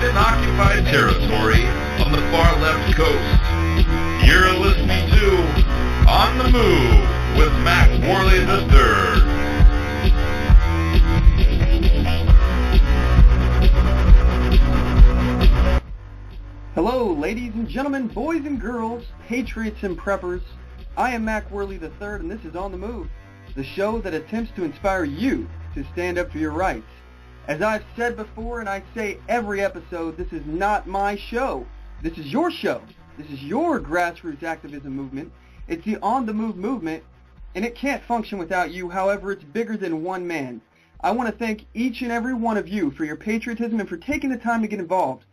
in occupied territory on the far left coast. You're listening to On the Move with Mack Worley III. Hello, ladies and gentlemen, boys and girls, patriots and preppers. I am Mack Worley III, and this is On the Move, the show that attempts to inspire you to stand up for your rights. As I've said before, and I say every episode, this is not my show. This is your show. This is your grassroots activism movement. It's the On the Move movement, and it can't function without you. However, it's bigger than one man. I want to thank each and every one of you for your patriotism and for taking the time to get involved.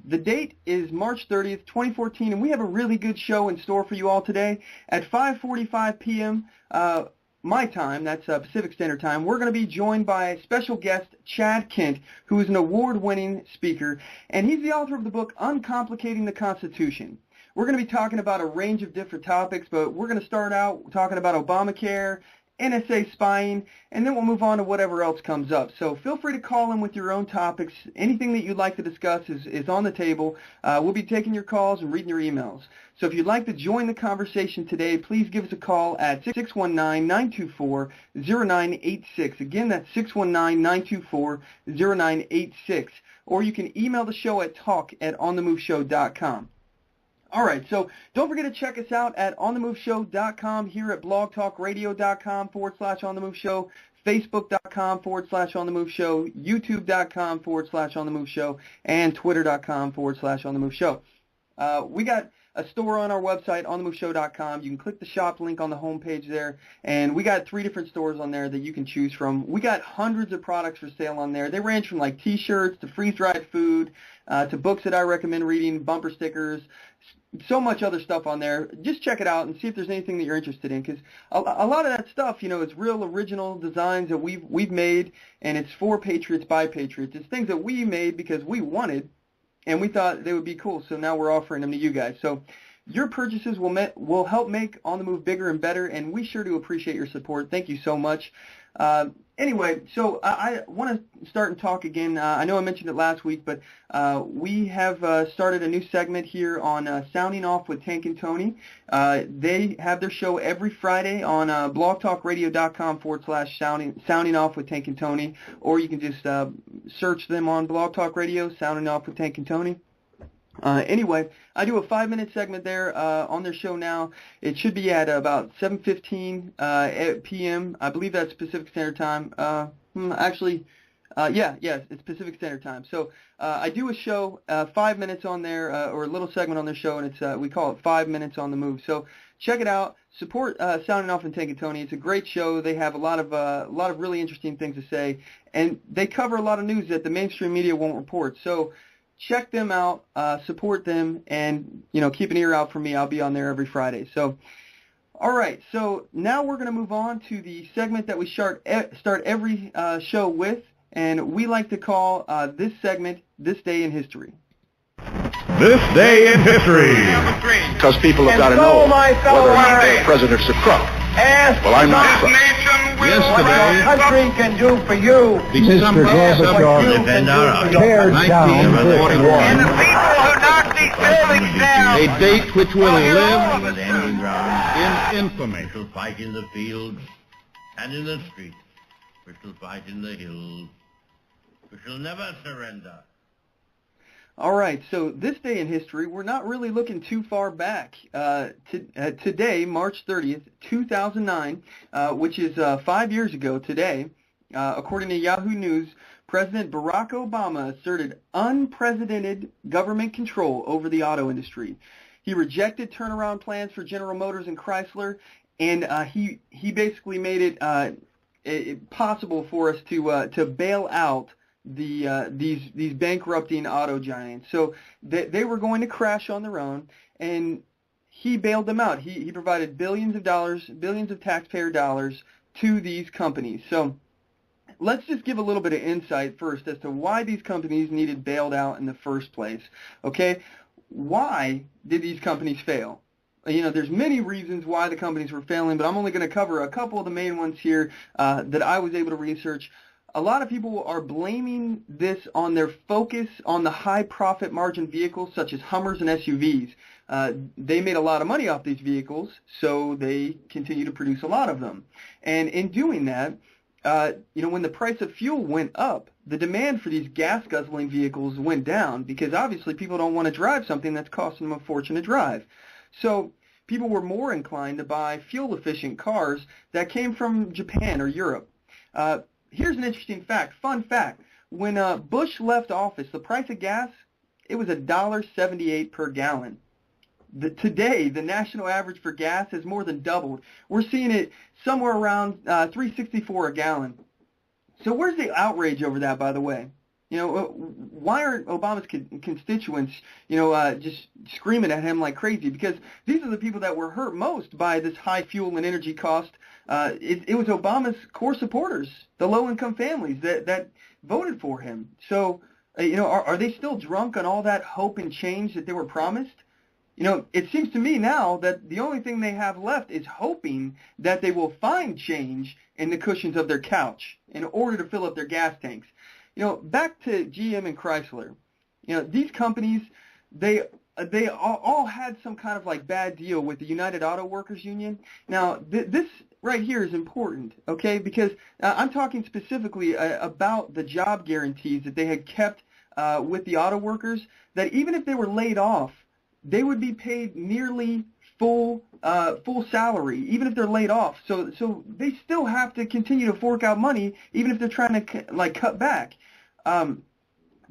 The date is March 30th, 2014, and we have a really good show in store for you all today. At 5:45 p.m. My time, that's Pacific Standard Time, we're going to be joined by special guest Chad Kent, who is an award-winning speaker, and he's the author of the book Uncomplicating the Constitution. We're going to be talking about a range of different topics, but we're going to start out talking about Obamacare, NSA spying, and then we'll move on to whatever else comes up. So feel free to call in with your own topics. Anything that you'd like to discuss is on the table. We'll be taking your calls and reading your emails. So if you'd like to join the conversation today, please give us a call at 619-924-0986. Again, that's 619-924-0986. Or you can email the show at talk@onthemoveshow.com. All right, so don't forget to check us out at onthemoveshow.com, here at blogtalkradio.com/onthemoveshow, facebook.com/onthemoveshow, youtube.com/onthemoveshow, and twitter.com/onthemoveshow. We got a store on our website, onthemoveshow.com. You can click the shop link on the homepage there, and we got 3 different stores on there that you can choose from. We got hundreds of products for sale on there. They range from like T-shirts to freeze-dried food to books that I recommend reading, bumper stickers, so much other stuff on there. Just check it out and see if there's anything that you're interested in, because a lot of that stuff, you know, is real original designs that we've made, and it's for patriots by patriots. It's things that we made because we wanted, and we thought they would be cool, so now we're offering them to you guys. So your purchases will help make On the Move bigger and better, and we sure do appreciate your support. Thank you so much. Anyway, so I want to start and talk again. I know I mentioned it last week, but we have started a new segment here on Sounding Off with Tank and Tony. They have their show every Friday on blogtalkradio.com/sounding off with Tank and Tony, or you can just search them on Blog Talk Radio, Sounding Off with Tank and Tony. Anyway, I do a 5-minute segment there on their show now. It should be at about 7:15 p.m. I believe that's Pacific Standard Time. It's Pacific Standard Time. So I do a show, 5 minutes on there, or a little segment on their show, and it's we call it 5 Minutes on the Move. So check it out. Support Sounding Off and Tank and Tony. It's a great show. They have a lot of really interesting things to say, and they cover a lot of news that the mainstream media won't report. So check them out, support them, and, you know, keep an ear out for me. I'll be on there every Friday. So, all right. So now we're going to move on to the segment that we start every show with, and we like to call this segment "This Day in History." This Day in History. Because people have got to know whether or not the president's a crook. Well, I'm not a crook. Yesterday, what our country can do for you. December 1941. And the people who knocked these buildings down. A date which will live in infamy. We shall fight in the fields and in the streets. We shall fight in the hills. We shall never surrender. All right, so this day in history, we're not really looking too far back. Today, March 30th, 2009, which is 5 years ago today, according to Yahoo News, President Barack Obama asserted unprecedented government control over the auto industry. He rejected turnaround plans for General Motors and Chrysler, and he basically made it possible for us to bail out these bankrupting auto giants. So they were going to crash on their own, and he bailed them out. He provided billions of taxpayer dollars to these companies. So let's just give a little bit of insight first as to why these companies needed bailed out in the first place. Okay, why did these companies fail? You know, there's many reasons why the companies were failing, but I'm only going to cover a couple of the main ones here that I was able to research. a lot of people are blaming this on their focus on the high profit margin vehicles such as Hummers and SUVs. They made a lot of money off these vehicles, so they continue to produce a lot of them. And in doing that, when the price of fuel went up, the demand for these gas-guzzling vehicles went down because obviously people don't want to drive something that's costing them a fortune to drive. So people were more inclined to buy fuel-efficient cars that came from Japan or Europe. Here's an interesting fact, fun fact. When Bush left office, the price of gas, it was $1.78 per gallon. Today, the national average for gas has more than doubled. We're seeing it somewhere around $3.64 a gallon. So where's the outrage over that, by the way? Why aren't Obama's constituents, just screaming at him like crazy? Because these are the people that were hurt most by this high fuel and energy cost. It was Obama's core supporters, the low-income families that voted for him. So, are they still drunk on all that hope and change that they were promised? It seems to me now that the only thing they have left is hoping that they will find change in the cushions of their couch in order to fill up their gas tanks. Back to GM and Chrysler. These companies, they all had some kind of like bad deal with the United Auto Workers Union. Now, this right here is important, okay, because I'm talking specifically about the job guarantees that they had kept with the auto workers, that even if they were laid off, they would be paid nearly full salary, even if they're laid off. So they still have to continue to fork out money, even if they're trying to cut back.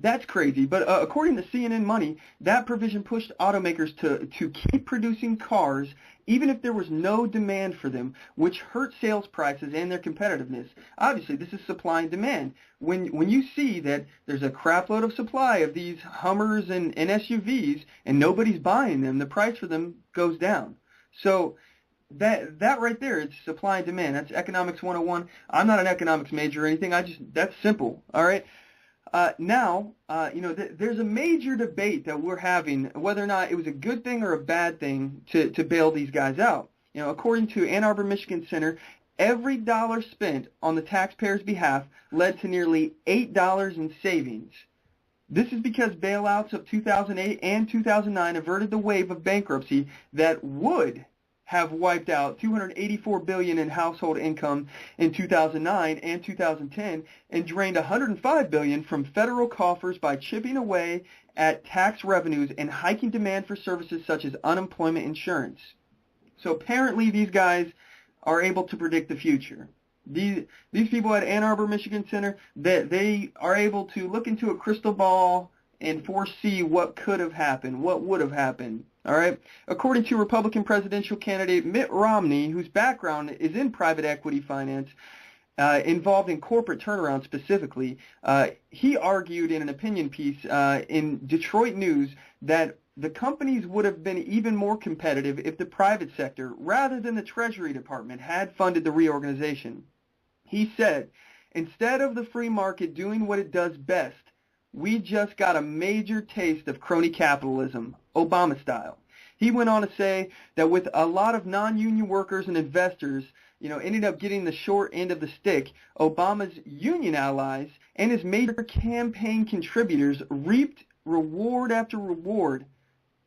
That's crazy. But according to CNN Money, that provision pushed automakers to keep producing cars, even if there was no demand for them, which hurt sales prices and their competitiveness. Obviously, this is supply and demand. When you see that there's a crapload of supply of these Hummers and SUVs and nobody's buying them, the price for them goes down. So that right there, it's supply and demand. That's economics 101. I'm not an economics major or anything. That's simple. All right. There's a major debate that we're having whether or not it was a good thing or a bad thing to bail these guys out. According to Ann Arbor, Michigan Center, every dollar spent on the taxpayers' behalf led to nearly $8 in savings. This is because bailouts of 2008 and 2009 averted the wave of bankruptcy that would have wiped out $284 billion in household income in 2009 and 2010 and drained $105 billion from federal coffers by chipping away at tax revenues and hiking demand for services such as unemployment insurance. So apparently these guys are able to predict the future. These people at Ann Arbor, Michigan Center, they are able to look into a crystal ball and foresee what could have happened, what would have happened. All right. According to Republican presidential candidate Mitt Romney, whose background is in private equity finance, involved in corporate turnaround specifically, he argued in an opinion piece in Detroit News that the companies would have been even more competitive if the private sector, rather than the Treasury Department, had funded the reorganization. He said, instead of the free market doing what it does best, we just got a major taste of crony capitalism, Obama style. He went on to say that with a lot of non-union workers and investors, ended up getting the short end of the stick, Obama's union allies and his major campaign contributors reaped reward after reward,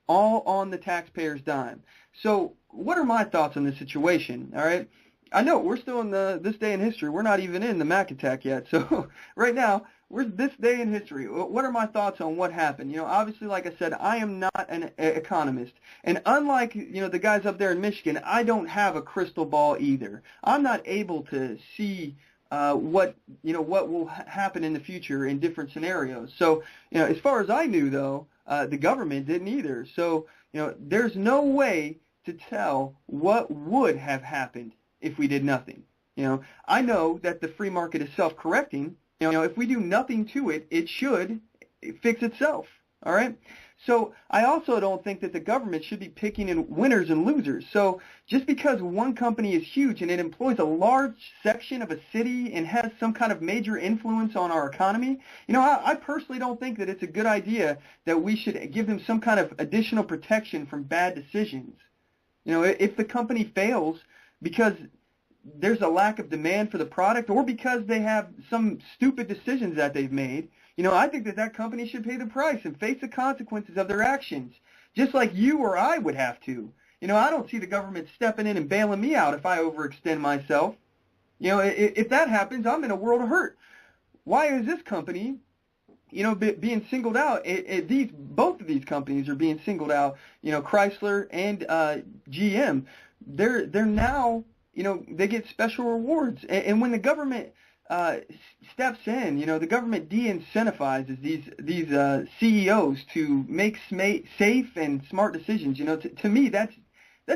all on the taxpayer's dime. So what are my thoughts on this situation? All right. I know we're still in this day in history. We're not even in the Mack attack yet. So right now, we're this day in history. What are my thoughts on what happened? Obviously, like I said, I am not an economist. And unlike, the guys up there in Michigan, I don't have a crystal ball either. I'm not able to see what will happen in the future in different scenarios. So, as far as I knew, though, the government didn't either. So, there's no way to tell what would have happened if we did nothing. I know that the free market is self-correcting. If we do nothing to it, it should fix itself. All right? So I also don't think that the government should be picking in winners and losers. So just because one company is huge and it employs a large section of a city and has some kind of major influence on our economy, I personally don't think that it's a good idea that we should give them some kind of additional protection from bad decisions. If the company fails because there's a lack of demand for the product or because they have some stupid decisions that they've made, I think that company should pay the price and face the consequences of their actions, just like you or I would have to. I don't see the government stepping in and bailing me out if I overextend myself. If that happens, I'm in a world of hurt. Why is this company, being singled out? Both of these companies are being singled out. Chrysler and GM. They're now, they get special rewards. And when the government steps in, the government de-incentivizes these CEOs to make safe and smart decisions. To me, that's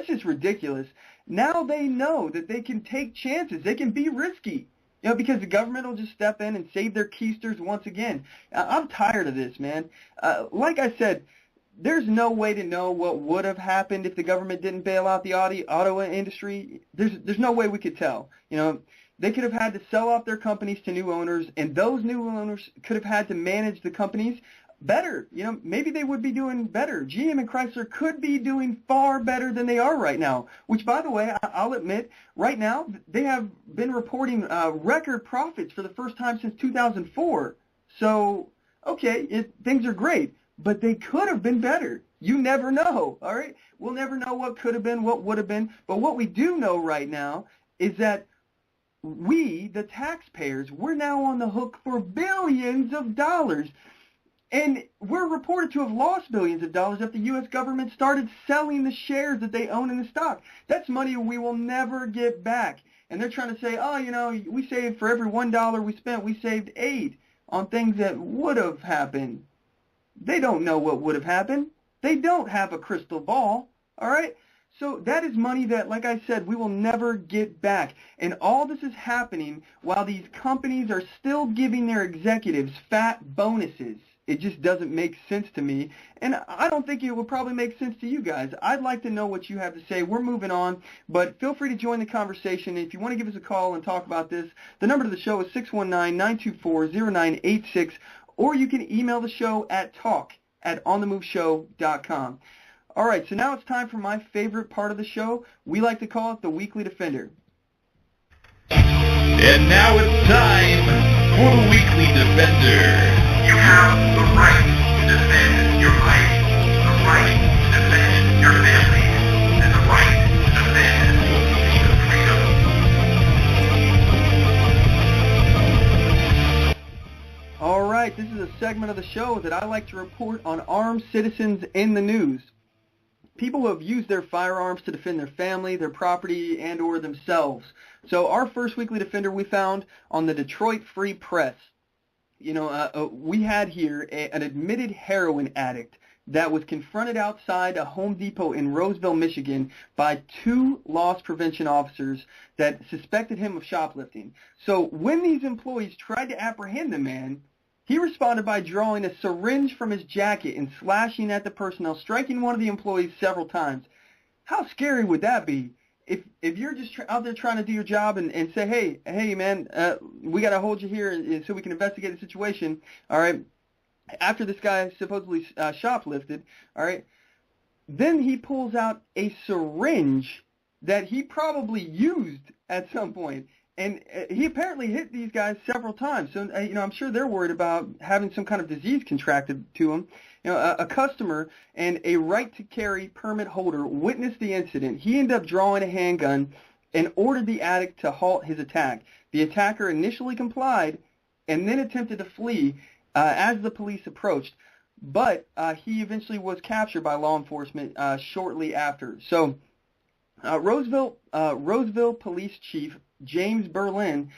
just ridiculous. Now they know that they can take chances. They can be risky. Because the government will just step in and save their keisters once again. I'm tired of this, man. Like I said, there's no way to know what would have happened if the government didn't bail out the auto industry. There's no way we could tell. They could have had to sell off their companies to new owners, and those new owners could have had to manage the companies better. Maybe they would be doing better. GM and Chrysler could be doing far better than they are right now, which, by the way, I'll admit, right now, they have been reporting record profits for the first time since 2004. So, okay, things are great, but they could have been better. You never know, all right? We'll never know what could have been, what would have been, but what we do know right now is that we, the taxpayers, we're now on the hook for billions of dollars. And we're reported to have lost billions of dollars if the U.S. government started selling the shares that they own in the stock. That's money we will never get back. And they're trying to say, we saved for every $1 we spent, we saved 8 on things that would have happened. They don't know what would have happened. They don't have a crystal ball, all right? So that is money that, like I said, we will never get back. And all this is happening while these companies are still giving their executives fat bonuses. It just doesn't make sense to me, and I don't think it would probably make sense to you guys. I'd like to know what you have to say. We're moving on, but feel free to join the conversation. If you want to give us a call and talk about this, the number to the show is 619-924-0986, or you can email the show at talk@onthemoveshow.com. All right, so now it's time for my favorite part of the show. We like to call it the Weekly Defender. And now it's time for the Weekly Defender. You have the right to defend your life, the right to defend your family, and the right to defend your freedom. All right, this is a segment of the show that I like to report on armed citizens in the news. People who have used their firearms to defend their family, their property, and or themselves. So our first Weekly Defender we found on the Detroit Free Press. We had here an admitted heroin addict that was confronted outside a Home Depot in Roseville, Michigan by 2 loss prevention officers that suspected him of shoplifting. So when these employees tried to apprehend the man, he responded by drawing a syringe from his jacket and slashing at the personnel, striking one of the employees several times. How scary would that be? If you're just out there trying to do your job and say, hey, man, we got to hold you here so we can investigate the situation, all right, after this guy supposedly shoplifted, all right, then he pulls out a syringe that he probably used at some point. And he apparently hit these guys several times. So, I'm sure they're worried about having some kind of disease contracted to him. A customer and a right-to-carry permit holder witnessed the incident. He ended up drawing a handgun and ordered the addict to halt his attack. The attacker initially complied and then attempted to flee as the police approached. But he eventually was captured by law enforcement shortly after. So Roseville Police Chief James Berlin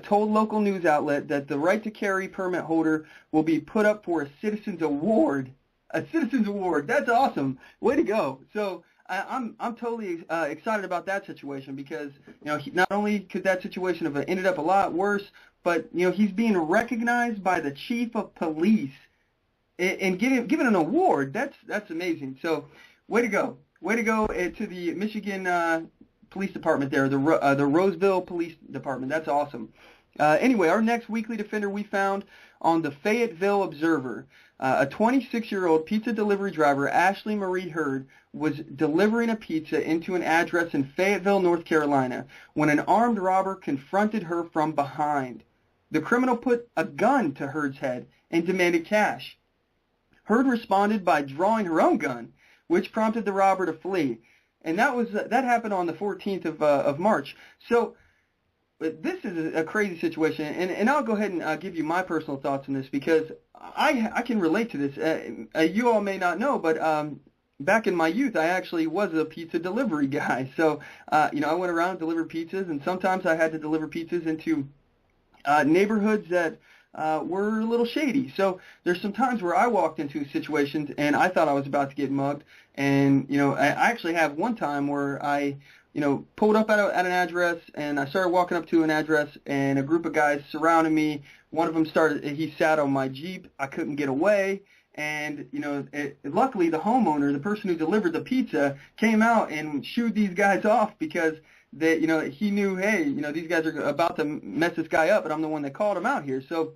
told local news outlet that the right-to-carry permit holder will be put up for a citizen's award. A citizen's award. That's awesome. Way to go. So I'm totally excited about that situation because not only could that situation have ended up a lot worse, but he's being recognized by the chief of police and given an award. That's amazing. So way to go. Way to go to the Michigan Police Department there, the Roseville Police Department. That's awesome. Anyway, our next weekly defender we found on the Fayetteville Observer. A 26-year-old pizza delivery driver, Ashley Marie Hurd, was delivering a pizza into an address in Fayetteville, North Carolina, when an armed robber confronted her from behind. The criminal put a gun to Hurd's head and demanded cash. Hurd responded by drawing her own gun, which prompted the robber to flee. And that happened on the 14th of March. So this is a crazy situation, and I'll go ahead and give you my personal thoughts on this because I can relate to this. You all may not know, but back in my youth, I actually was a pizza delivery guy. So, I went around and delivered pizzas, and sometimes I had to deliver pizzas into neighborhoods that were a little shady. So there's some times where I walked into situations and I thought I was about to get mugged. And, I actually have one time where I, pulled up at an address and I started walking up to an address and a group of guys surrounded me. One of them he sat on my Jeep. I couldn't get away. And, luckily the homeowner, the person who delivered the pizza, came out and shooed these guys off because he knew, hey, these guys are about to mess this guy up, but I'm the one that called him out here. So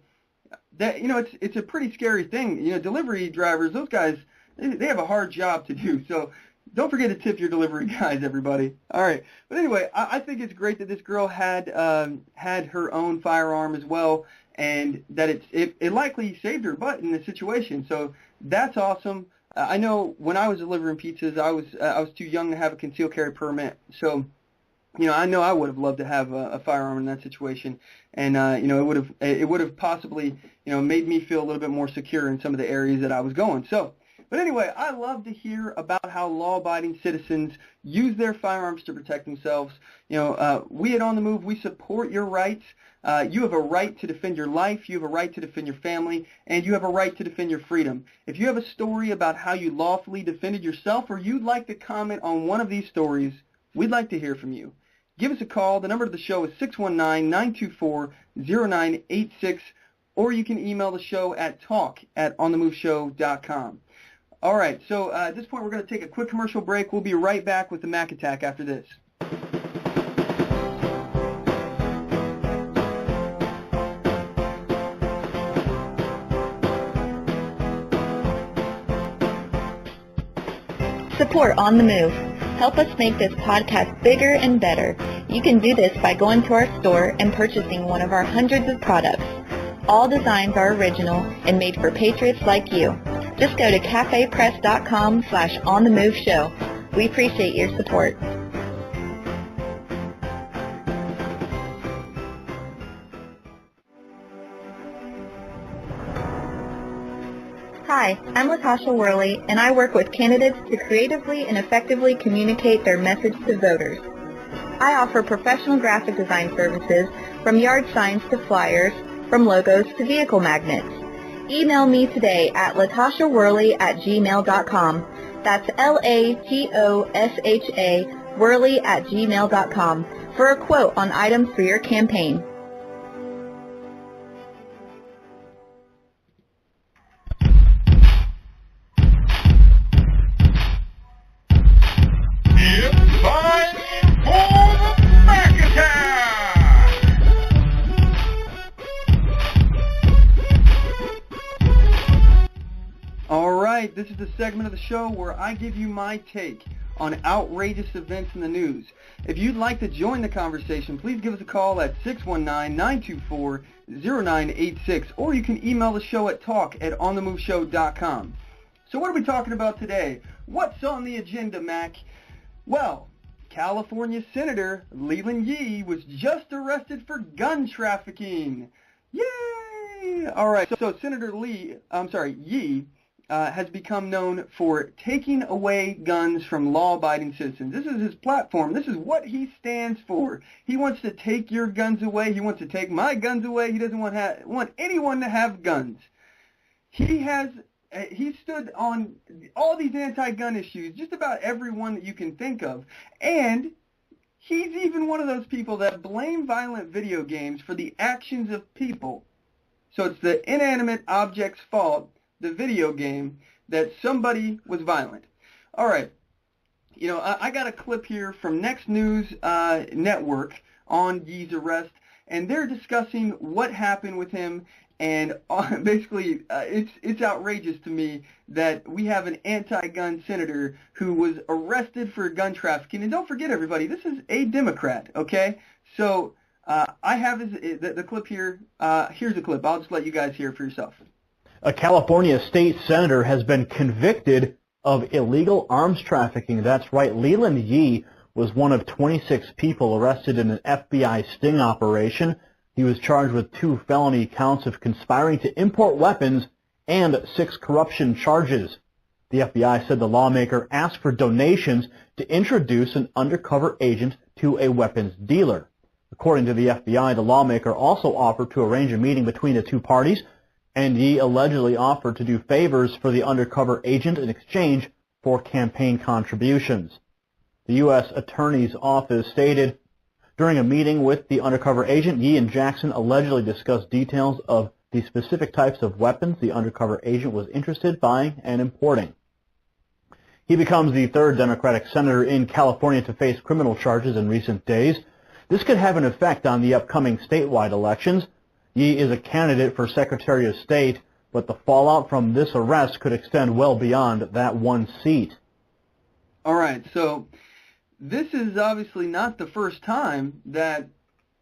that, it's a pretty scary thing. Delivery drivers, those guys, they have a hard job to do. So don't forget to tip your delivery guys, everybody. All right. But anyway, I think it's great that this girl had her own firearm as well, and that it likely saved her butt in this situation. So that's awesome. I know when I was delivering pizzas, I was too young to have a concealed carry permit. So, I know I would have loved to have a firearm in that situation, and it would have possibly made me feel a little bit more secure in some of the areas that I was going. So. But anyway, I love to hear about how law-abiding citizens use their firearms to protect themselves. We at On the Move, we support your rights. You have a right to defend your life, you have a right to defend your family, and you have a right to defend your freedom. If you have a story about how you lawfully defended yourself or you'd like to comment on one of these stories, we'd like to hear from you. Give us a call. The number to the show is 619-924-0986, or you can email the show at talk@onthemoveshow.com. All right, so at this point we're going to take a quick commercial break. We'll be right back with the Mack Attack after this. Support On the Move. Help us make this podcast bigger and better. You can do this by going to our store and purchasing one of our hundreds of products. All designs are original and made for patriots like you. Just go to cafepress.com/onthemoveshow. We appreciate your support. Hi, I'm Latasha Worley, and I work with candidates to creatively and effectively communicate their message to voters. I offer professional graphic design services from yard signs to flyers, from logos to vehicle magnets. Email me today at latashaworley@gmail.com. That's LATOSHA Worley@gmail.com for a quote on items for your campaign. It's time for the Mack Attack! All right, this is the segment of the show where I give you my take on outrageous events in the news. If you'd like to join the conversation, please give us a call at 619-924-0986, or you can email the show at talk@onthemoveshow.com. So what are we talking about today? What's on the agenda, Mac? Well, California Senator Leland Yee was just arrested for gun trafficking. Yay! All right, so Senator Yee has become known for taking away guns from law-abiding citizens. This is his platform. This is what he stands for. He wants to take your guns away. He wants to take my guns away. He doesn't want anyone to have guns. He stood on all these anti-gun issues, just about every one that you can think of. And he's even one of those people that blame violent video games for the actions of people. So it's the inanimate object's fault, the video game, that somebody was violent. All right. I got a clip here from Next News Network on Yee's arrest, and they're discussing what happened with him. And basically, it's outrageous to me that we have an anti-gun senator who was arrested for gun trafficking. And don't forget, everybody, this is a Democrat, okay? So I have the clip here. Here's a clip. I'll just let you guys hear it for yourself. A California state senator has been convicted of illegal arms trafficking. That's right. Leland Yee was one of 26 people arrested in an FBI sting operation. He was charged with 2 felony counts of conspiring to import weapons and 6 corruption charges. The FBI said the lawmaker asked for donations to introduce an undercover agent to a weapons dealer. According to the FBI, the lawmaker also offered to arrange a meeting between the 2 parties, and Yee allegedly offered to do favors for the undercover agent in exchange for campaign contributions. The U.S. Attorney's Office stated, during a meeting with the undercover agent, Yee and Jackson allegedly discussed details of the specific types of weapons the undercover agent was interested in buying and importing. He becomes the 3rd Democratic senator in California to face criminal charges in recent days. This could have an effect on the upcoming statewide elections. Yee is a candidate for Secretary of State, but the fallout from this arrest could extend well beyond that 1 seat. All right, so this is obviously not the first time that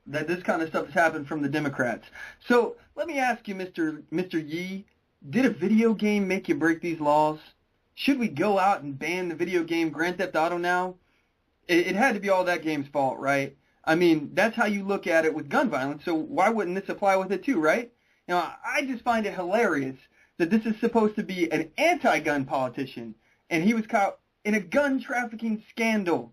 this kind of stuff has happened from the Democrats. So let me ask you, Mr. Yee, did a video game make you break these laws? Should we go out and ban the video game Grand Theft Auto now? It had to be all that game's fault, right? I mean, that's how you look at it with gun violence, so why wouldn't this apply with it too, right? I just find it hilarious that this is supposed to be an anti-gun politician, and he was caught in a gun trafficking scandal.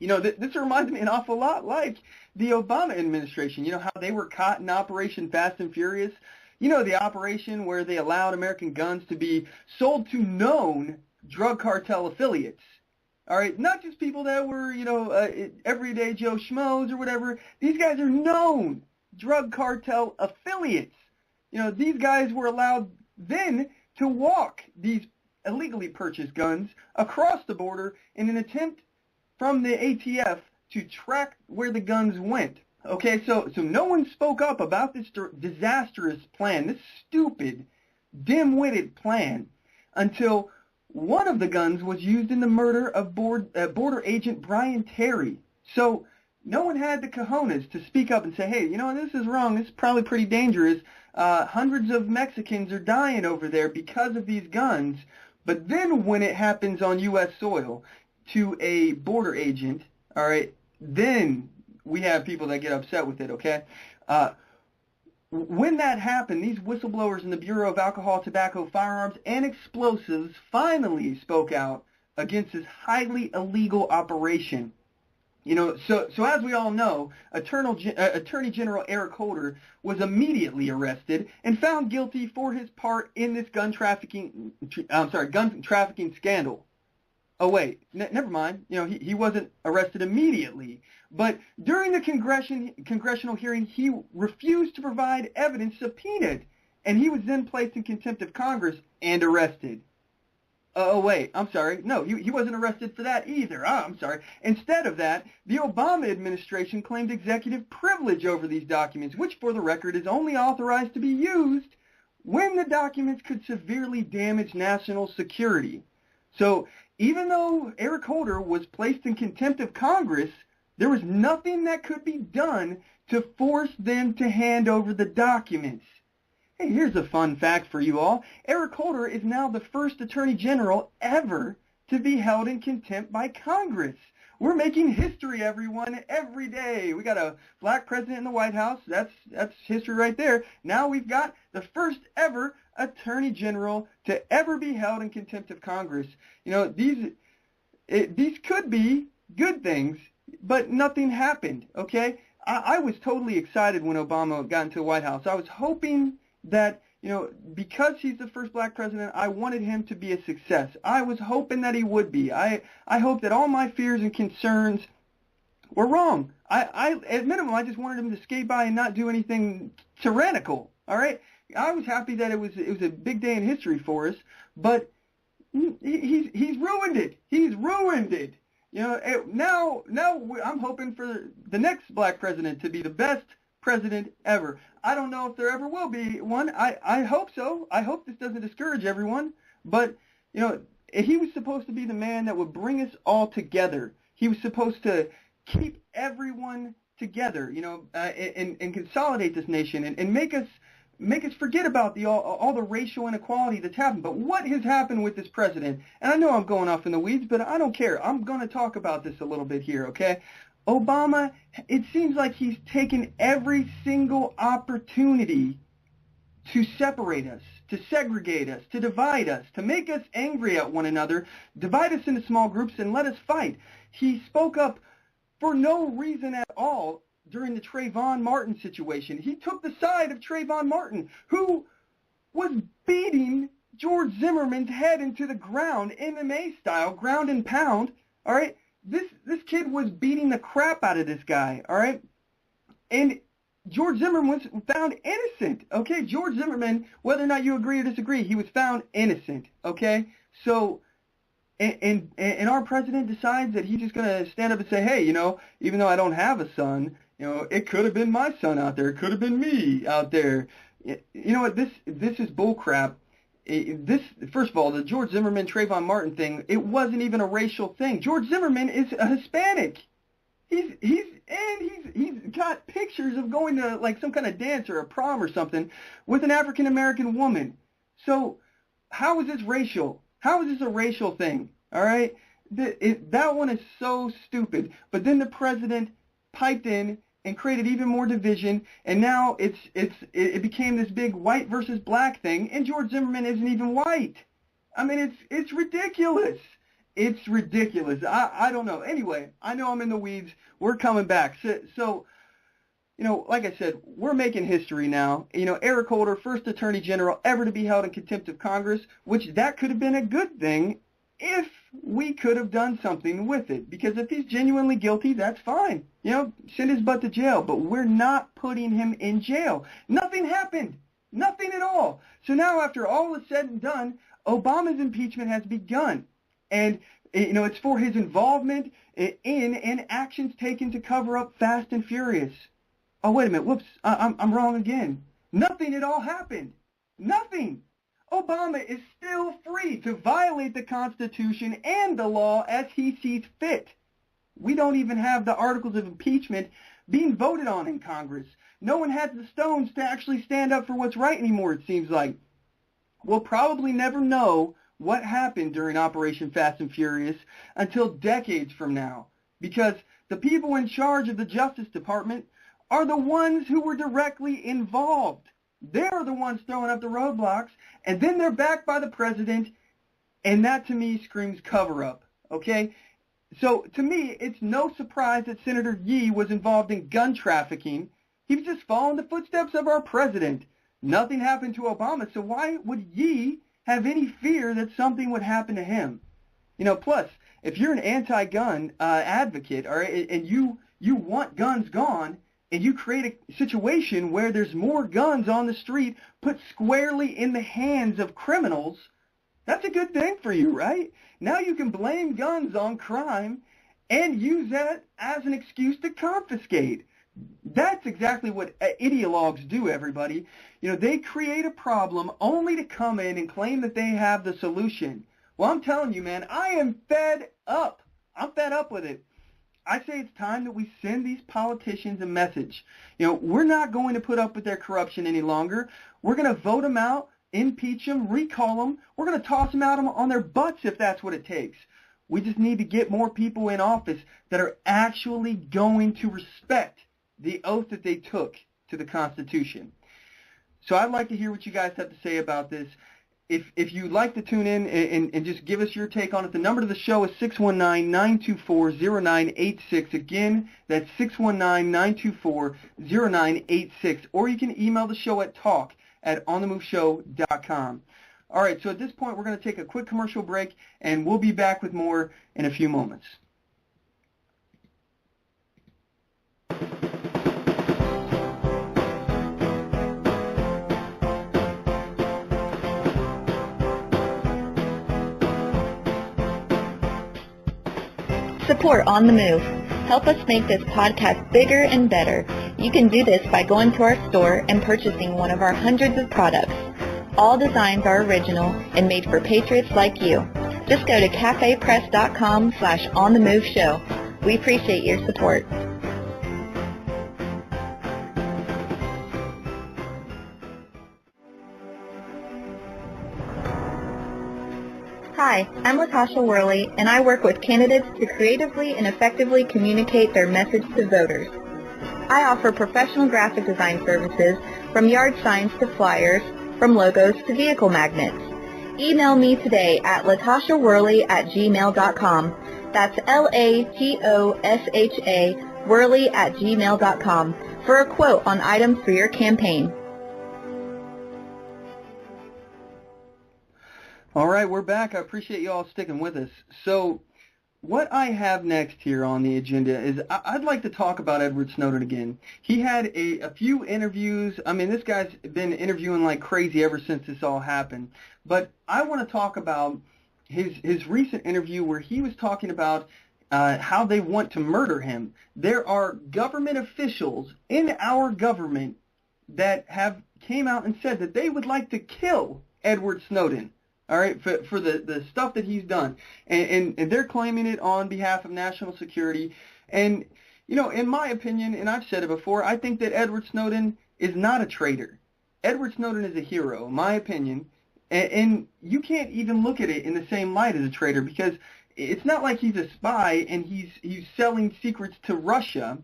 This reminds me an awful lot like the Obama administration. How they were caught in Operation Fast and Furious? The operation where they allowed American guns to be sold to known drug cartel affiliates. All right, not just people that were, everyday Joe Schmoes or whatever. These guys are known drug cartel affiliates. These guys were allowed then to walk these illegally purchased guns across the border in an attempt from the ATF to track where the guns went. Okay, so no one spoke up about this disastrous plan, this stupid, dim-witted plan, until one of the guns was used in the murder of border agent Brian Terry. So no one had the cojones to speak up and say, hey, this is wrong, this is probably pretty dangerous. Hundreds of Mexicans are dying over there because of these guns. But then when it happens on U.S. soil to a border agent, all right, then we have people that get upset with it, okay? When that happened, these whistleblowers in the Bureau of Alcohol, Tobacco, Firearms, and Explosives finally spoke out against this highly illegal operation. So as we all know, Attorney General Eric Holder was immediately arrested and found guilty for his part in this gun trafficking scandal. Oh wait, never mind. He wasn't arrested immediately, but during the congressional hearing, he refused to provide evidence subpoenaed, and he was then placed in contempt of Congress and arrested. Oh wait, I'm sorry. No, he wasn't arrested for that either. I'm sorry. Instead of that, the Obama administration claimed executive privilege over these documents, which, for the record, is only authorized to be used when the documents could severely damage national security. So even though Eric Holder was placed in contempt of Congress, there was nothing that could be done to force them to hand over the documents. Hey, here's a fun fact for you all. Eric Holder is now the first Attorney General ever to be held in contempt by Congress. We're making history, everyone, every day. We got a black president in the White House. That's history right there. Now we've got the first ever Attorney General to ever be held in contempt of Congress. These could be good things, but nothing happened, okay? I was totally excited when Obama got into the White House. I was hoping that, because he's the first black president, I wanted him to be a success. I was hoping that he would be. I hope that all my fears and concerns were wrong. At minimum, I just wanted him to skate by and not do anything tyrannical, all right? I was happy that it was a big day in history for us, but he's ruined it. He's ruined it. Now I'm hoping for the next black president to be the best president ever. I don't know if there ever will be one. I hope so. I hope this doesn't discourage everyone. But, you know, he was supposed to be the man that would bring us all together. He was supposed to keep everyone together, you know, and consolidate this nation and make us forget about all the racial inequality that's happened. But what has happened with this president? And I know I'm going off in the weeds, but I don't care. I'm going to talk about this a little bit here, okay? Obama, it seems like he's taken every single opportunity to separate us, to segregate us, to divide us, to make us angry at one another, divide us into small groups, and let us fight. He spoke up for no reason at all during the Trayvon Martin situation. He took the side of Trayvon Martin, who was beating George Zimmerman's head into the ground, MMA style, ground and pound, all right? This kid was beating the crap out of this guy, all right? And George Zimmerman was found innocent, okay? George Zimmerman, whether or not you agree or disagree, he was found innocent, okay? So, and our president decides that he's just going to stand up and say, hey, you know, even though I don't have a son, you know, it could have been my son out there. It could have been me out there. You know what? This is bullcrap. First of all, the George Zimmerman, Trayvon Martin thing, it wasn't even a racial thing. George Zimmerman is a Hispanic. He's got pictures of going to like some kind of dance or a prom or something with an African American woman. So how is this racial? How is this a racial thing? All right, that one is so stupid. But then the president piped in and created even more division, and now it became this big white versus black thing, and George Zimmerman isn't even white. I mean, it's ridiculous. It's ridiculous. I don't know. Anyway, I know I'm in the weeds. We're coming back. So, you know, like I said, we're making history now. You know, Eric Holder, first Attorney General ever to be held in contempt of Congress, which that could have been a good thing if we could have done something with it. Because if he's genuinely guilty, that's fine. You know, send his butt to jail. But we're not putting him in jail. Nothing happened. Nothing at all. So now after all is said and done, Obama's impeachment has begun. And, you know, it's for his involvement in and actions taken to cover up Fast and Furious. Oh, wait a minute. Whoops. I'm wrong again. Nothing at all happened. Nothing. Obama is still free to violate the Constitution and the law as he sees fit. We don't even have the articles of impeachment being voted on in Congress. No one has the stones to actually stand up for what's right anymore, it seems like. We'll probably never know what happened during Operation Fast and Furious until decades from now, because the people in charge of the Justice Department are the ones who were directly involved. They're the ones throwing up the roadblocks, and then they're backed by the president, and that to me screams cover-up, okay? So to me, it's no surprise that Senator Yee was involved in gun trafficking. He was just following the footsteps of our president. Nothing happened to Obama, so why would Yee have any fear that something would happen to him? You know, plus, if you're an anti-gun advocate, all right, and you want guns gone, and you create a situation where there's more guns on the street put squarely in the hands of criminals, that's a good thing for you, right? Now you can blame guns on crime and use that as an excuse to confiscate. That's exactly what ideologues do, everybody. You know, they create a problem only to come in and claim that they have the solution. Well, I'm telling you, man, I am fed up. I'm fed up with it. I say it's time that we send these politicians a message. You know, we're not going to put up with their corruption any longer. We're going to vote them out, impeach them, recall them. We're going to toss them out on their butts if that's what it takes. We just need to get more people in office that are actually going to respect the oath that they took to the Constitution. So I'd like to hear what you guys have to say about this. If you'd like to tune in and just give us your take on it, the number to the show is 619-924-0986. Again, that's 619-924-0986. Or you can email the show at talk@onthemoveshow.com. All right, so at this point, we're going to take a quick commercial break, and we'll be back with more in a few moments. Support On The Move. Help us make this podcast bigger and better. You can do this by going to our store and purchasing one of our hundreds of products. All designs are original and made for patriots like you. Just go to cafepress.com/onthemoveshow. We appreciate your support. Hi, I'm Latasha Worley, and I work with candidates to creatively and effectively communicate their message to voters. I offer professional graphic design services from yard signs to flyers, from logos to vehicle magnets. Email me today at latashaworley@gmail.com. That's LATOSHA Worley@gmail.com for a quote on items for your campaign. All right, we're back. I appreciate you all sticking with us. So what I have next here on the agenda is I'd like to talk about Edward Snowden again. He had a few interviews. I mean, this guy's been interviewing like crazy ever since this all happened. But I want to talk about his recent interview where he was talking about how they want to murder him. There are government officials in our government that have came out and said that they would like to kill Edward Snowden. All right, for the stuff that he's done. And they're claiming it on behalf of national security. And, you know, in my opinion, and I've said it before, I think that Edward Snowden is not a traitor. Edward Snowden is a hero, in my opinion. And you can't even look at it in the same light as a traitor because it's not like he's a spy and he's selling secrets to Russia,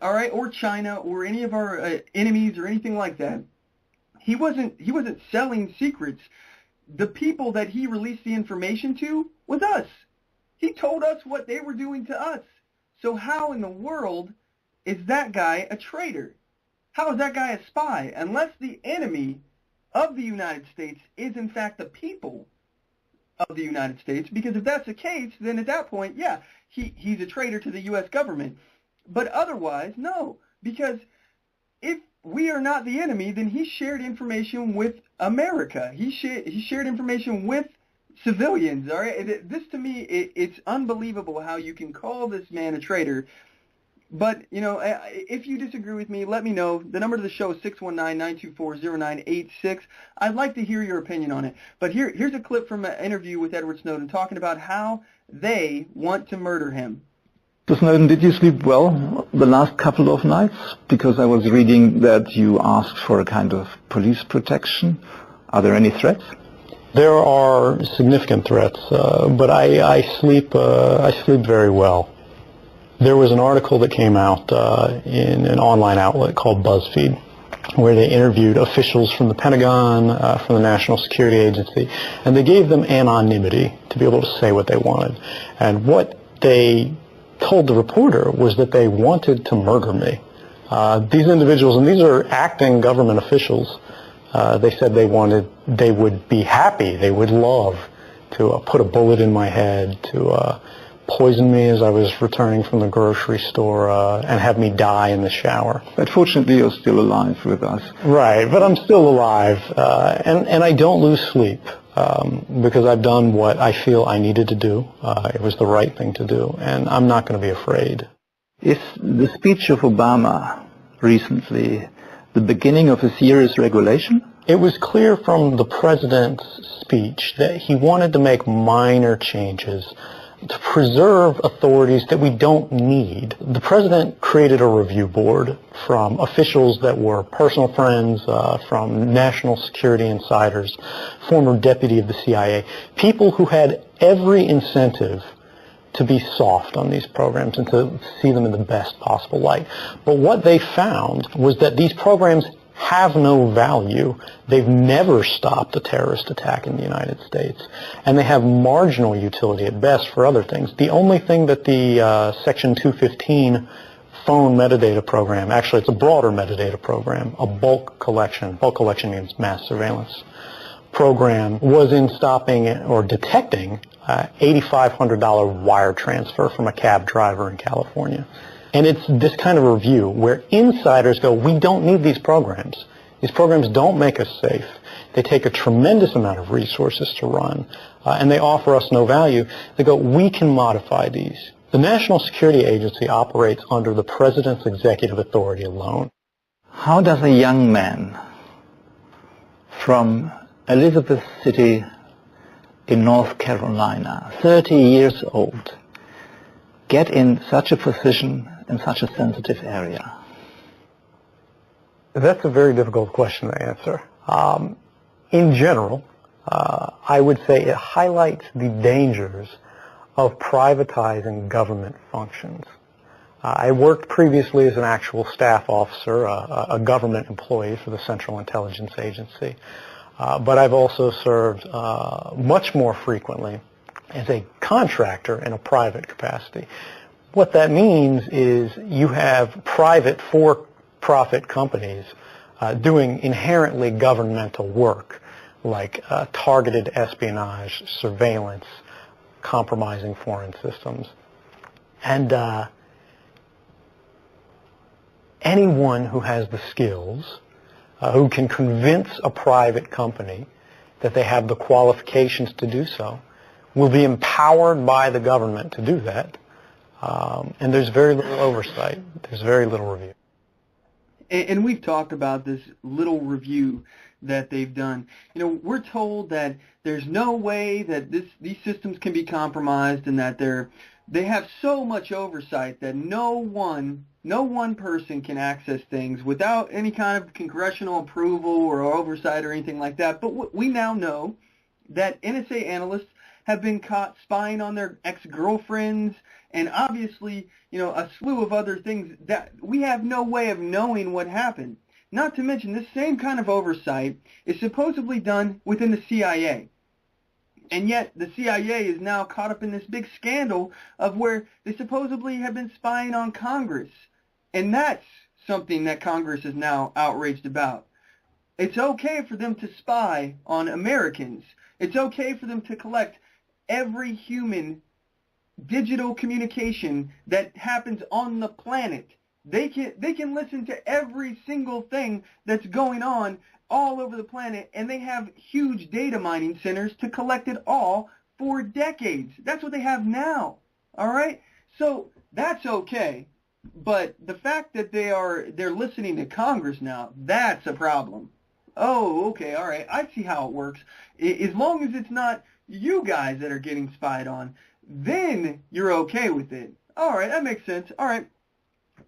all right, or China or any of our enemies or anything like that. He wasn't selling secrets. The people that he released the information to was us. He told us what they were doing to us. So how in the world is that guy a traitor? How is that guy a spy? Unless the enemy of the United States is in fact the people of the United States. Because if that's the case, then at that point, yeah, he's a traitor to the U.S. government. But otherwise, no. Because if we are not the enemy, then he shared information with America. He shared information with civilians. All right, this to me, it's unbelievable how you can call this man a traitor. But you know, if you disagree with me, let me know. The number to the show is 619-924-0986. I'd like to hear your opinion on it. But here's a clip from an interview with Edward Snowden talking about how they want to murder him. Mr. Snowden, did you sleep well the last couple of nights? Because I was reading that you asked for a kind of police protection. Are there any threats? There are significant threats, but I sleep very well. There was an article that came out in an online outlet called BuzzFeed, where they interviewed officials from the Pentagon, from the National Security Agency, and they gave them anonymity to be able to say what they wanted. And what they told the reporter was that they wanted to murder me. These individuals, and these are acting government officials, they said they would be happy, they would love to put a bullet in my head, to poison me as I was returning from the grocery store, and have me die in the shower. But fortunately you're still alive with us. Right, but I'm still alive, and I don't lose sleep. Because I've done what I feel I needed to do. It was the right thing to do, and I'm not going to be afraid. Is the speech of Obama recently the beginning of a serious regulation? It was clear from the president's speech that he wanted to make minor changes to preserve authorities that we don't need. The president created a review board from officials that were personal friends, from national security insiders, former deputy of the CIA, people who had every incentive to be soft on these programs and to see them in the best possible light. But what they found was that these programs have no value. They've never stopped a terrorist attack in the United States, and they have marginal utility at best for other things. The only thing that the Section 215 phone metadata program, actually it's a broader metadata program, a bulk collection means mass surveillance program, was in stopping or detecting $8,500 wire transfer from a cab driver in California. And it's this kind of review where insiders go, we don't need these programs. These programs don't make us safe. They take a tremendous amount of resources to run, and they offer us no value. They go, we can modify these The National Security Agency operates under the President's executive authority alone. How does a young man from Elizabeth City in North Carolina, 30 years old, get in such a position in such a sensitive area? That's a very difficult question to answer. In general, I would say it highlights the dangers of privatizing government functions. I worked previously as an actual staff officer, a government employee for the Central Intelligence Agency, but I've also served much more frequently as a contractor in a private capacity. What that means is you have private for-profit companies doing inherently governmental work, like targeted espionage, surveillance, compromising foreign systems. And anyone who has the skills, who can convince a private company that they have the qualifications to do so, will be empowered by the government to do that. And there's very little oversight. There's very little review. And we've talked about this little review that they've done. You know, we're told that there's no way that these systems can be compromised, and that they have so much oversight that no one person can access things without any kind of congressional approval or oversight or anything like that. But we now know that NSA analysts have been caught spying on their ex-girlfriends, and obviously, you know, a slew of other things that we have no way of knowing what happened. Not to mention, this same kind of oversight is supposedly done within the CIA. And yet, the CIA is now caught up in this big scandal of where they supposedly have been spying on Congress. And that's something that Congress is now outraged about. It's okay for them to spy on Americans. It's okay for them to collect every human digital communication that happens on the planet. They can listen to every single thing that's going on all over the planet, and they have huge data mining centers to collect it all for decades. That's what they have now. All right? So that's okay. But the fact that they're listening to Congress now, that's a problem. Oh, okay, all right. I see how it works. As long as it's not you guys that are getting spied on, then you're okay with it. All right, that makes sense. All right.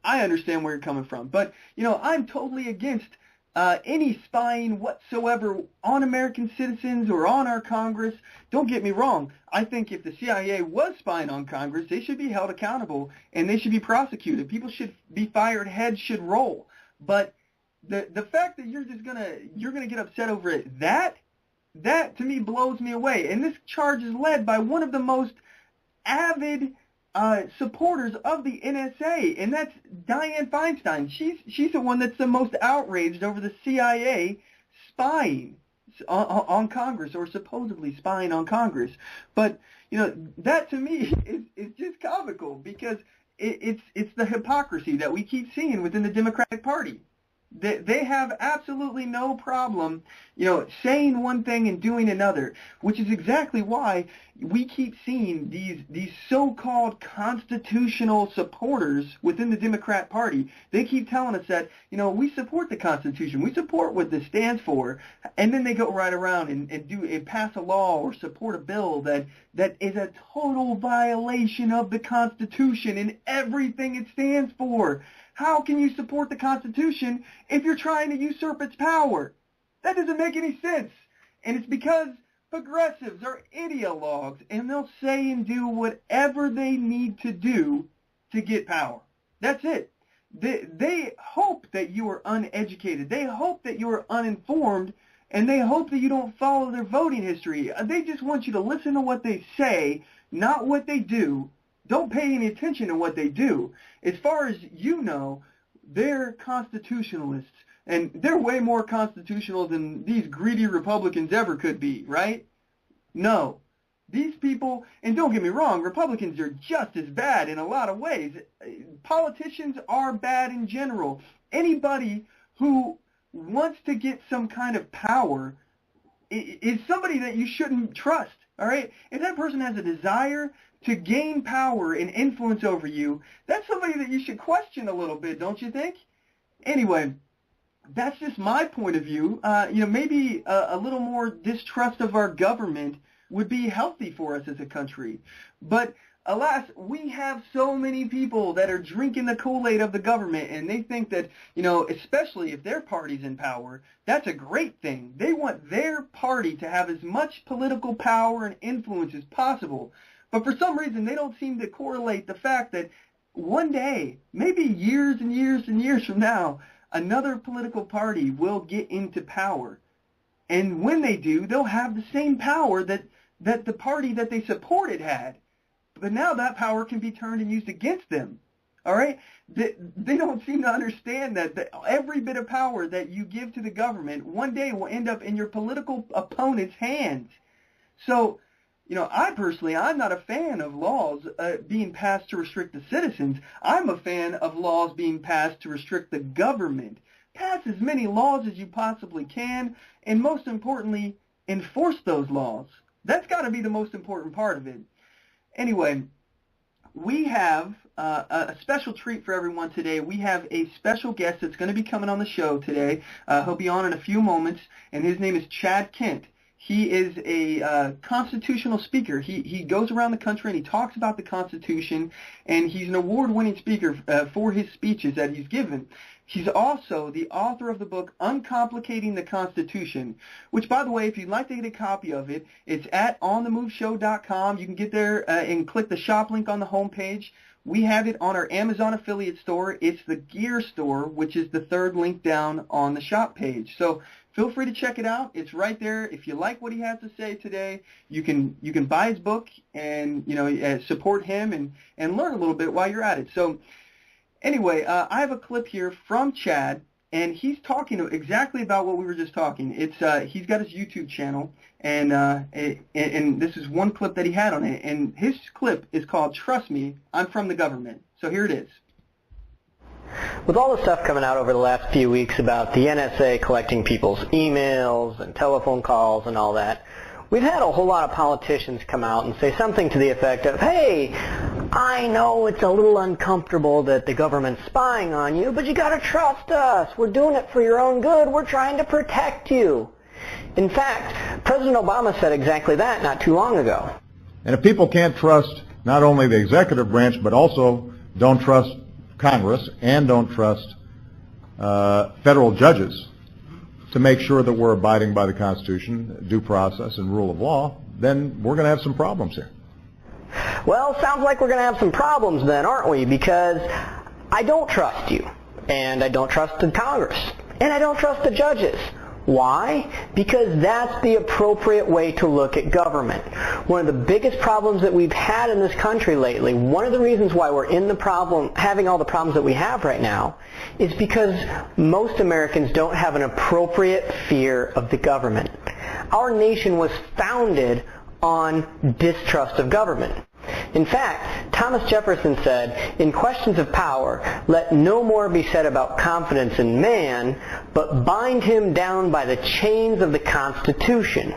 I understand where you're coming from. But, you know, I'm totally against any spying whatsoever on American citizens or on our Congress. Don't get me wrong. I think if the CIA was spying on Congress, they should be held accountable and they should be prosecuted. People should be fired. Heads should roll. But the fact that you're gonna get upset over it, that to me blows me away. And this charge is led by one of the most avid supporters of the NSA, and that's Dianne Feinstein. She's the one that's the most outraged over the CIA spying on Congress, or supposedly spying on Congress. But, you know, that to me is just comical, because it's the hypocrisy that we keep seeing within the Democratic Party. They have absolutely no problem, you know, saying one thing and doing another, which is exactly why we keep seeing these so-called constitutional supporters within the Democrat Party. They keep telling us that, you know, we support the Constitution, we support what this stands for, and then they go right around and pass a law or support a bill that is a total violation of the Constitution and everything it stands for. How can you support the Constitution if you're trying to usurp its power? That doesn't make any sense. And it's because progressives are ideologues, and they'll say and do whatever they need to do to get power. That's it. They hope that you are uneducated. They hope that you are uninformed, and they hope that you don't follow their voting history. They just want you to listen to what they say, not what they do. Don't pay any attention to what they do. As far as you know, they're constitutionalists, and they're way more constitutional than these greedy Republicans ever could be, right? No. These people, and don't get me wrong, Republicans are just as bad in a lot of ways. Politicians are bad in general. Anybody who wants to get some kind of power is somebody that you shouldn't trust. all right? If that person has a desire to gain power and influence over you, that's somebody that you should question a little bit, don't you think? Anyway, that's just my point of view. Maybe a little more distrust of our government would be healthy for us as a country. But alas, we have so many people that are drinking the Kool-Aid of the government, and they think that, especially if their party's in power, that's a great thing. They want their party to have as much political power and influence as possible. But for some reason, they don't seem to correlate the fact that one day, maybe years and years and years from now, another political party will get into power. And when they do, they'll have the same power that the party that they supported had. But now that power can be turned and used against them. All right? They don't seem to understand that every bit of power that you give to the government one day will end up in your political opponent's hands. So, I'm not a fan of laws being passed to restrict the citizens. I'm a fan of laws being passed to restrict the government. Pass as many laws as you possibly can, and most importantly, enforce those laws. That's got to be the most important part of it. Anyway, we have a special treat for everyone today. We have a special guest that's going to be coming on the show today. He'll be on in a few moments, and his name is Chad Kent. He is a constitutional speaker. He goes around the country and he talks about the Constitution, and he's an award-winning speaker for his speeches that he's given. He's also the author of the book Uncomplicating the Constitution, which, by the way, if you'd like to get a copy of it, it's at OnTheMoveShow.com. You can get there and click the shop link on the homepage. We have it on our Amazon affiliate store. It's the Gear Store, which is the third link down on the shop page. So feel free to check it out. It's right there. If you like what he has to say today, you can buy his book and support him and learn a little bit while you're at it. So anyway, I have a clip here from Chad, and he's talking exactly about what we were just talking. It's he's got his YouTube channel, and this is one clip that he had on it, and his clip is called "Trust Me, I'm from the Government." So here it is. With all the stuff coming out over the last few weeks about the NSA collecting people's emails and telephone calls and all that, we've had a whole lot of politicians come out and say something to the effect of, hey, I know it's a little uncomfortable that the government's spying on you, but you got to trust us. We're doing it for your own good. We're trying to protect you. In fact, President Obama said exactly that not too long ago. And if people can't trust not only the executive branch, but also don't trust Congress and don't trust federal judges to make sure that we're abiding by the Constitution, due process, and rule of law, then we're going to have some problems here. Well, sounds like we're going to have some problems then, aren't we? Because I don't trust you, and I don't trust the Congress, and I don't trust the judges. Why? Because that's the appropriate way to look at government. One of the biggest problems that we've had in this country lately, one of the reasons why we're in the problem, having all the problems that we have right now, is because most Americans don't have an appropriate fear of the government. Our nation was founded on distrust of government. In fact, Thomas Jefferson said, in questions of power, let no more be said about confidence in man, but bind him down by the chains of the Constitution.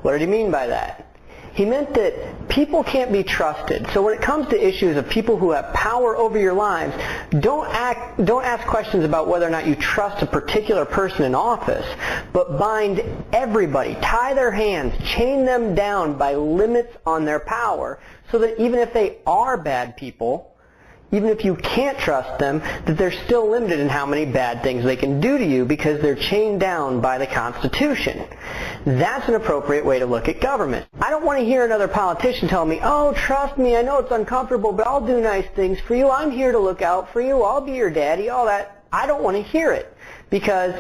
What did he mean by that? He meant that people can't be trusted. So when it comes to issues of people who have power over your lives, don't ask questions about whether or not you trust a particular person in office, but bind everybody, tie their hands, chain them down by limits on their power, so that even if they are bad people, even if you can't trust them, that they're still limited in how many bad things they can do to you because they're chained down by the Constitution. That's an appropriate way to look at government. I don't want to hear another politician tell me, oh, trust me, I know it's uncomfortable, but I'll do nice things for you. I'm here to look out for you. I'll be your daddy, all that. I don't want to hear it because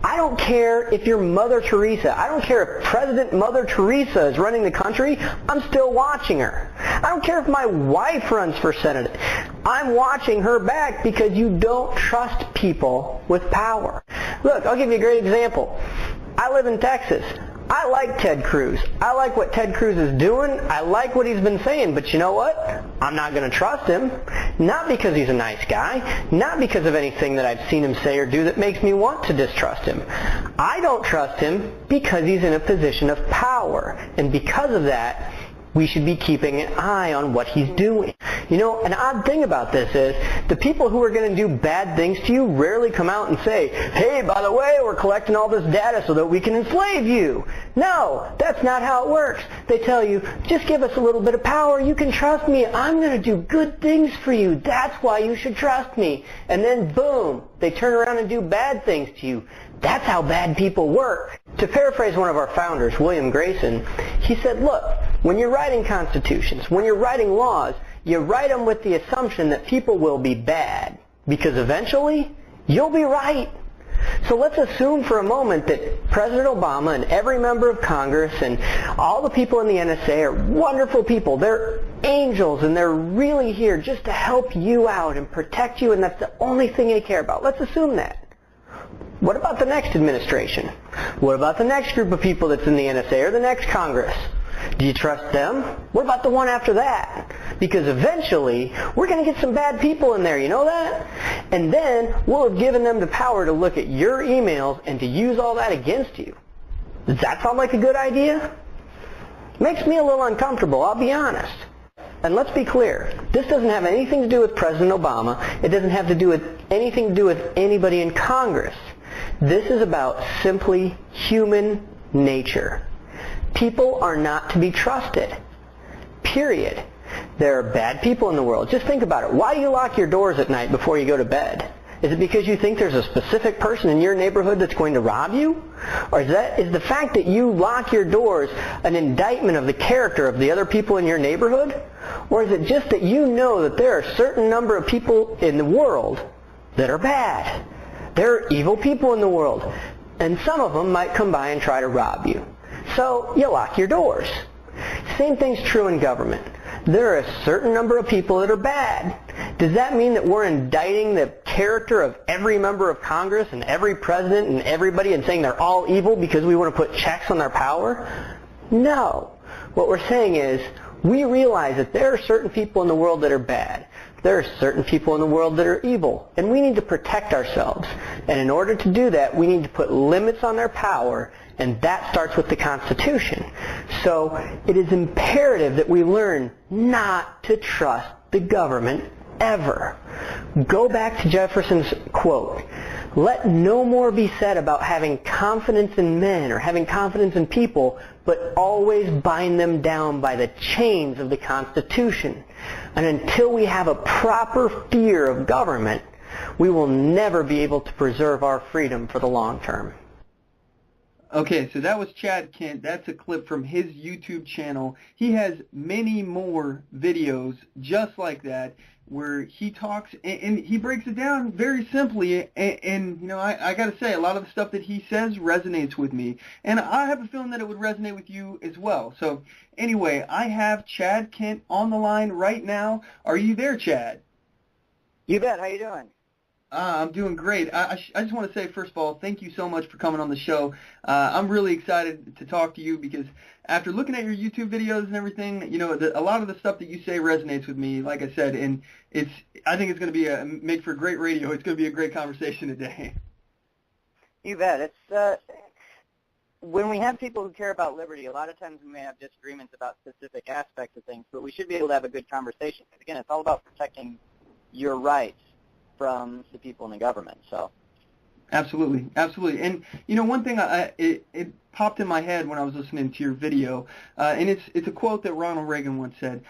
I don't care if you're Mother Teresa. I don't care if President Mother Teresa is running the country. I'm still watching her. I don't care if my wife runs for Senate. I'm watching her back because you don't trust people with power. Look, I'll give you a great example. I live in Texas. I like Ted Cruz. I like what Ted Cruz is doing. I like what he's been saying. But you know what? I'm not going to trust him. Not because he's a nice guy. Not because of anything that I've seen him say or do that makes me want to distrust him. I don't trust him because he's in a position of power. And because of that, we should be keeping an eye on what he's doing. You know, an odd thing about this is the people who are going to do bad things to you rarely come out and say, hey, by the way, we're collecting all this data so that we can enslave you. No, that's not how it works. They tell you, just give us a little bit of power. You can trust me. I'm going to do good things for you. That's why you should trust me. And then, boom, they turn around and do bad things to you. That's how bad people work. To paraphrase one of our founders, William Grayson, he said, look, when you're writing constitutions, when you're writing laws, you write them with the assumption that people will be bad, because eventually you'll be right. So let's assume for a moment that President Obama and every member of Congress and all the people in the NSA are wonderful people. They're angels, and they're really here just to help you out and protect you, and that's the only thing they care about. Let's assume that. What about the next administration? What about the next group of people that's in the NSA or the next Congress? Do you trust them? What about the one after that? Because eventually, we're going to get some bad people in there, you know that? And then, we'll have given them the power to look at your emails and to use all that against you. Does that sound like a good idea? Makes me a little uncomfortable, I'll be honest. And let's be clear, this doesn't have anything to do with President Obama. It doesn't have to do with anything to do with anybody in Congress. This is about simply human nature. People are not to be trusted. Period. There are bad people in the world. Just think about it. Why do you lock your doors at night before you go to bed? Is it because you think there's a specific person in your neighborhood that's going to rob you? Or is the fact that you lock your doors an indictment of the character of the other people in your neighborhood? Or is it just that you know that there are a certain number of people in the world that are bad? There are evil people in the world. And some of them might come by and try to rob you. So you lock your doors. Same thing's true in government. There are a certain number of people that are bad. Does that mean that we're indicting the character of every member of Congress and every president and everybody and saying they're all evil because we want to put checks on their power? No. What we're saying is we realize that there are certain people in the world that are bad. There are certain people in the world that are evil, and we need to protect ourselves. And in order to do that, we need to put limits on their power, and that starts with the Constitution. So it is imperative that we learn not to trust the government ever. Go back to Jefferson's quote, "Let no more be said about having confidence in men or having confidence in people, but always bind them down by the chains of the Constitution." And until we have a proper fear of government, we will never be able to preserve our freedom for the long term. Okay, so that was Chad Kent. That's a clip from his YouTube channel. He has many more videos just like that where he talks and he breaks it down very simply. And you know, I got to say, a lot of the stuff that he says resonates with me. And I have a feeling that it would resonate with you as well. So anyway, I have Chad Kent on the line right now. Are you there, Chad? You bet. How you doing? I'm doing great. I just want to say, first of all, thank you so much for coming on the show. I'm really excited to talk to you because after looking at your YouTube videos and everything, you know, a lot of the stuff that you say resonates with me, like I said, and I think it's going to be make for great radio. It's going to be a great conversation today. You bet. It's when we have people who care about liberty, a lot of times we may have disagreements about specific aspects of things, but we should be able to have a good conversation. Because again, it's all about protecting your rights from the people in the government. So absolutely. And you know, one thing it popped in my head when I was listening to your video, and it's a quote that Ronald Reagan once said,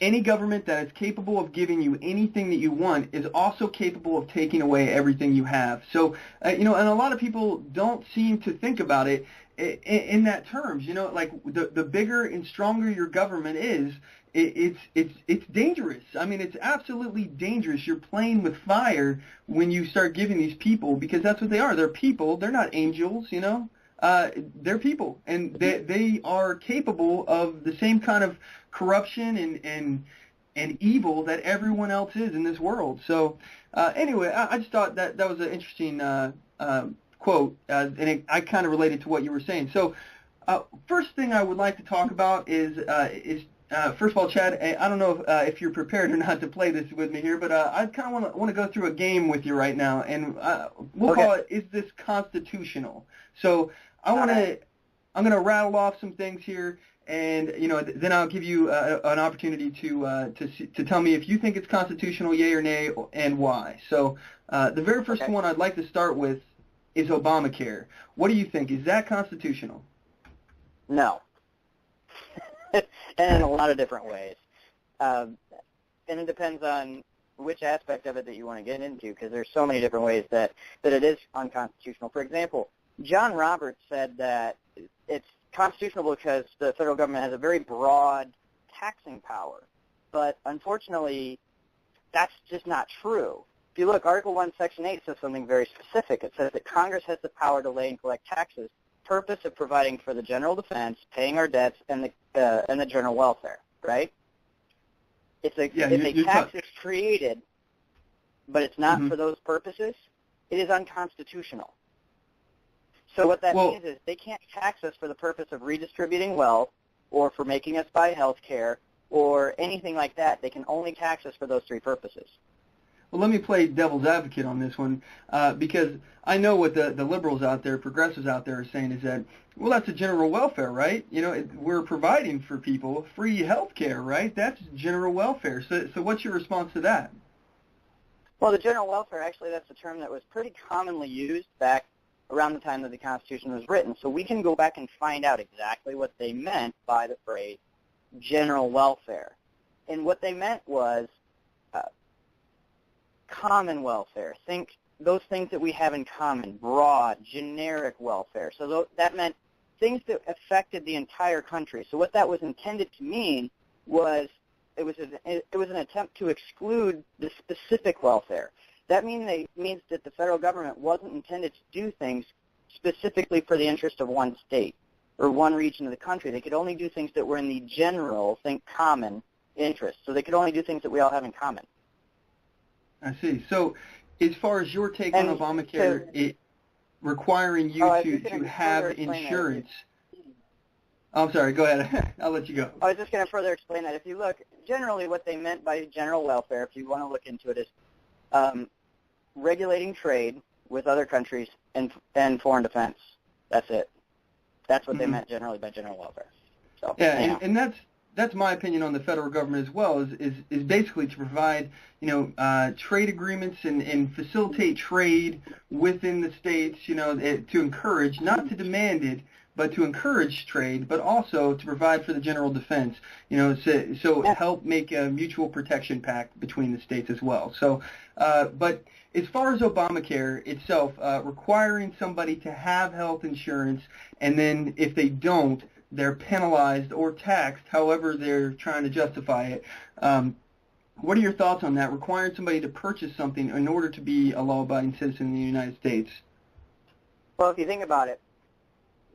any government that is capable of giving you anything that you want is also capable of taking away everything you have. So you know, and a lot of people don't seem to think about it in that terms. You know, like the bigger and stronger your government is, it's dangerous. I mean, it's absolutely dangerous. You're playing with fire when you start giving these people, because that's what they are. They're people. They're not angels, you know. They're people, and they are capable of the same kind of corruption and evil that everyone else is in this world. So anyway, I just thought that was an interesting quote, and I kind of related to what you were saying. So first thing I would like to talk about is first of all, Chad, I don't know if you're prepared or not to play this with me here, but I kind of want to go through a game with you right now, and we'll call it, is this constitutional? So I'm going to rattle off some things here, and then I'll give you an opportunity to tell me if you think it's constitutional, yay or nay, and why. So the very first one I'd like to start with is Obamacare. What do you think? Is that constitutional? No. And in a lot of different ways. And it depends on which aspect of it that you want to get into, because there's so many different ways that it is unconstitutional. For example, John Roberts said that it's constitutional because the federal government has a very broad taxing power. But unfortunately, that's just not true. If you look, Article 1, Section 8 says something very specific. It says that Congress has the power to lay and collect taxes, purpose of providing for the general defense, paying our debts, and the general welfare, right? If a tax is created, but it's not for those purposes, it is unconstitutional. So what that means is they can't tax us for the purpose of redistributing wealth or for making us buy health care or anything like that. They can only tax us for those three purposes. Well, let me play devil's advocate on this one, because I know what the liberals out there, progressives out there are saying is that, well, that's a general welfare, right? We're providing for people free health care, right? That's general welfare. So what's your response to that? Well, the general welfare, actually, that's a term that was pretty commonly used back around the time that the Constitution was written. So we can go back and find out exactly what they meant by the phrase general welfare. And what they meant was common welfare. Think those things that we have in common, broad, generic welfare. So that meant things that affected the entire country. So what that was intended to mean was it was an attempt to exclude the specific welfare. That means that the federal government wasn't intended to do things specifically for the interest of one state or one region of the country. They could only do things that were in the general, think common, interest. So they could only do things that we all have in common. I see. So as far as your take on Obamacare, it requiring you to have insurance. I'm sorry, go ahead. I'll let you go. I was just going to further explain that. If you look, generally what they meant by general welfare, if you want to look into it, is regulating trade with other countries and foreign defense. That's it. That's what they meant generally by general welfare. So, yeah, and that's my opinion on the federal government as well, is basically to provide, trade agreements and facilitate trade within the states, to encourage, not to demand it, but to encourage trade, but also to provide for the general defense, so help make a mutual protection pact between the states as well. So, but as far as Obamacare itself, requiring somebody to have health insurance, and then if they don't, they're penalized or taxed, however they're trying to justify it. What are your thoughts on that, requiring somebody to purchase something in order to be a law-abiding citizen in the United States? Well, if you think about it,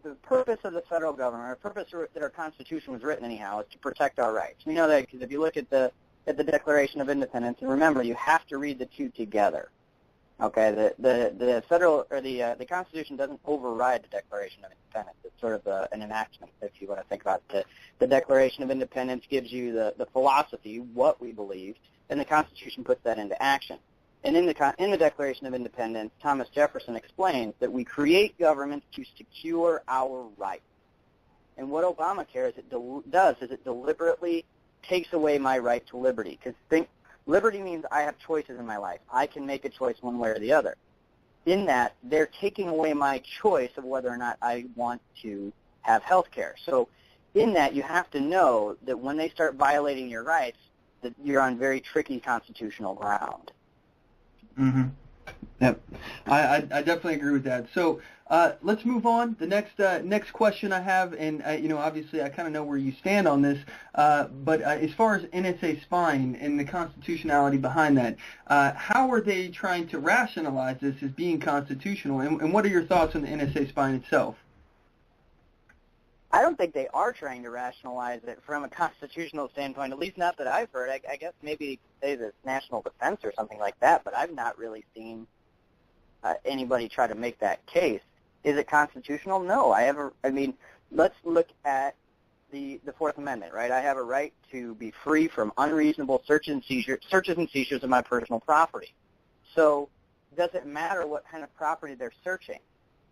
the purpose of the federal government, or the purpose that our Constitution was written anyhow, is to protect our rights. We know that because if you look at the Declaration of Independence, and remember, you have to read the two together. Okay, the federal or the Constitution doesn't override the Declaration of Independence. It's sort of an enactment, if you want to think about it. The Declaration of Independence gives you the philosophy, what we believe, and the Constitution puts that into action. And in the Declaration of Independence, Thomas Jefferson explains that we create governments to secure our rights. And what Obamacare does is it deliberately takes away my right to liberty. Because liberty means I have choices in my life. I can make a choice one way or the other. In that, they're taking away my choice of whether or not I want to have health care. So in that, you have to know that when they start violating your rights, that you're on very tricky constitutional ground. Mm-hmm. Yep. I definitely agree with that. So let's move on. The next question I have, and obviously I kind of know where you stand on this, but as far as NSA spying and the constitutionality behind that, how are they trying to rationalize this as being constitutional, and what are your thoughts on the NSA spying itself? I don't think they are trying to rationalize it from a constitutional standpoint, at least not that I've heard. I guess maybe say the national defense or something like that, but I've not really seen anybody try to make that case. Is it constitutional? No. Let's look at the Fourth Amendment, right? I have a right to be free from unreasonable searches and seizures of my personal property. So does it matter what kind of property they're searching?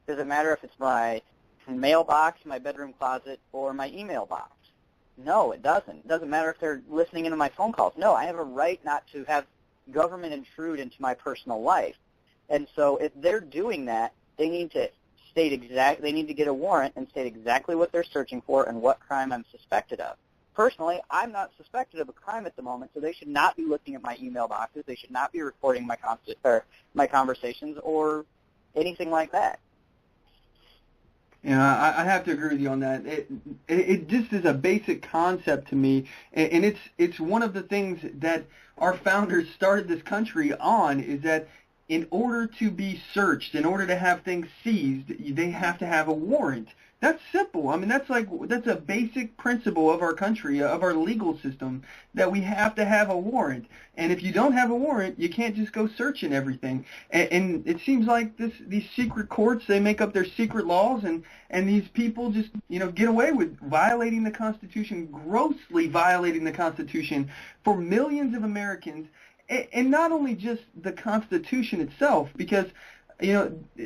Does it matter if it's my mailbox, my bedroom closet, or my email box? No, it doesn't. It doesn't matter if they're listening into my phone calls. No, I have a right not to have government intrude into my personal life. And so if they're doing that, they need to they need to get a warrant and state exactly what they're searching for and what crime I'm suspected of. Personally, I'm not suspected of a crime at the moment, so they should not be looking at my email boxes. They should not be recording my conversations or anything like that. Yeah, I have to agree with you on that. It just is a basic concept to me, and it's one of the things that our founders started this country on, is that in order to be searched, in order to have things seized, they have to have a warrant. That's simple. I mean, that's a basic principle of our country, of our legal system, that we have to have a warrant. And if you don't have a warrant, you can't just go searching everything. And it seems like these secret courts, they make up their secret laws, and these people just, get away with violating the Constitution, grossly violating the Constitution for millions of Americans. And not only just the Constitution itself, because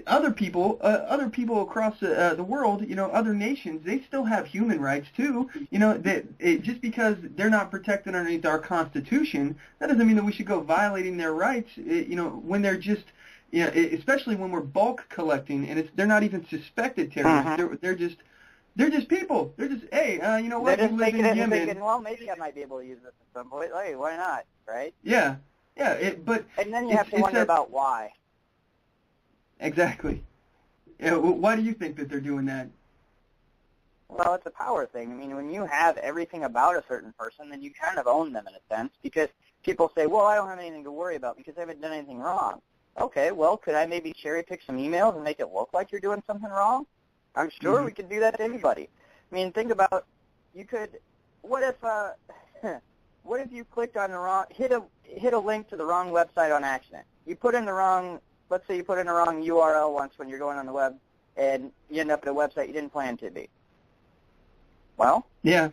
other people across the world, other nations, they still have human rights too. Just because they're not protected underneath our Constitution, that doesn't mean that we should go violating their rights. When they're just, especially when we're bulk collecting, and they're not even suspected terrorists. Uh-huh. They're just people. They're just, hey, you know what? They're just You live making in it and Yemen. thinking, well, maybe I might be able to use this at some point. Hey, why not, right? Yeah. But and then you have to wonder about why. Exactly. Yeah, why do you think that they're doing that? Well, it's a power thing. I mean, when you have everything about a certain person, then you kind of own them in a sense, because people say, well, I don't have anything to worry about because I haven't done anything wrong. Okay, well, could I maybe cherry pick some emails and make it look like you're doing something wrong? I'm sure we could do that to anybody. I mean, think about, what if you clicked on the wrong, hit a link to the wrong website on accident? Let's say you put in the wrong URL once when you're going on the web, and you end up at a website you didn't plan to be. Well, yeah.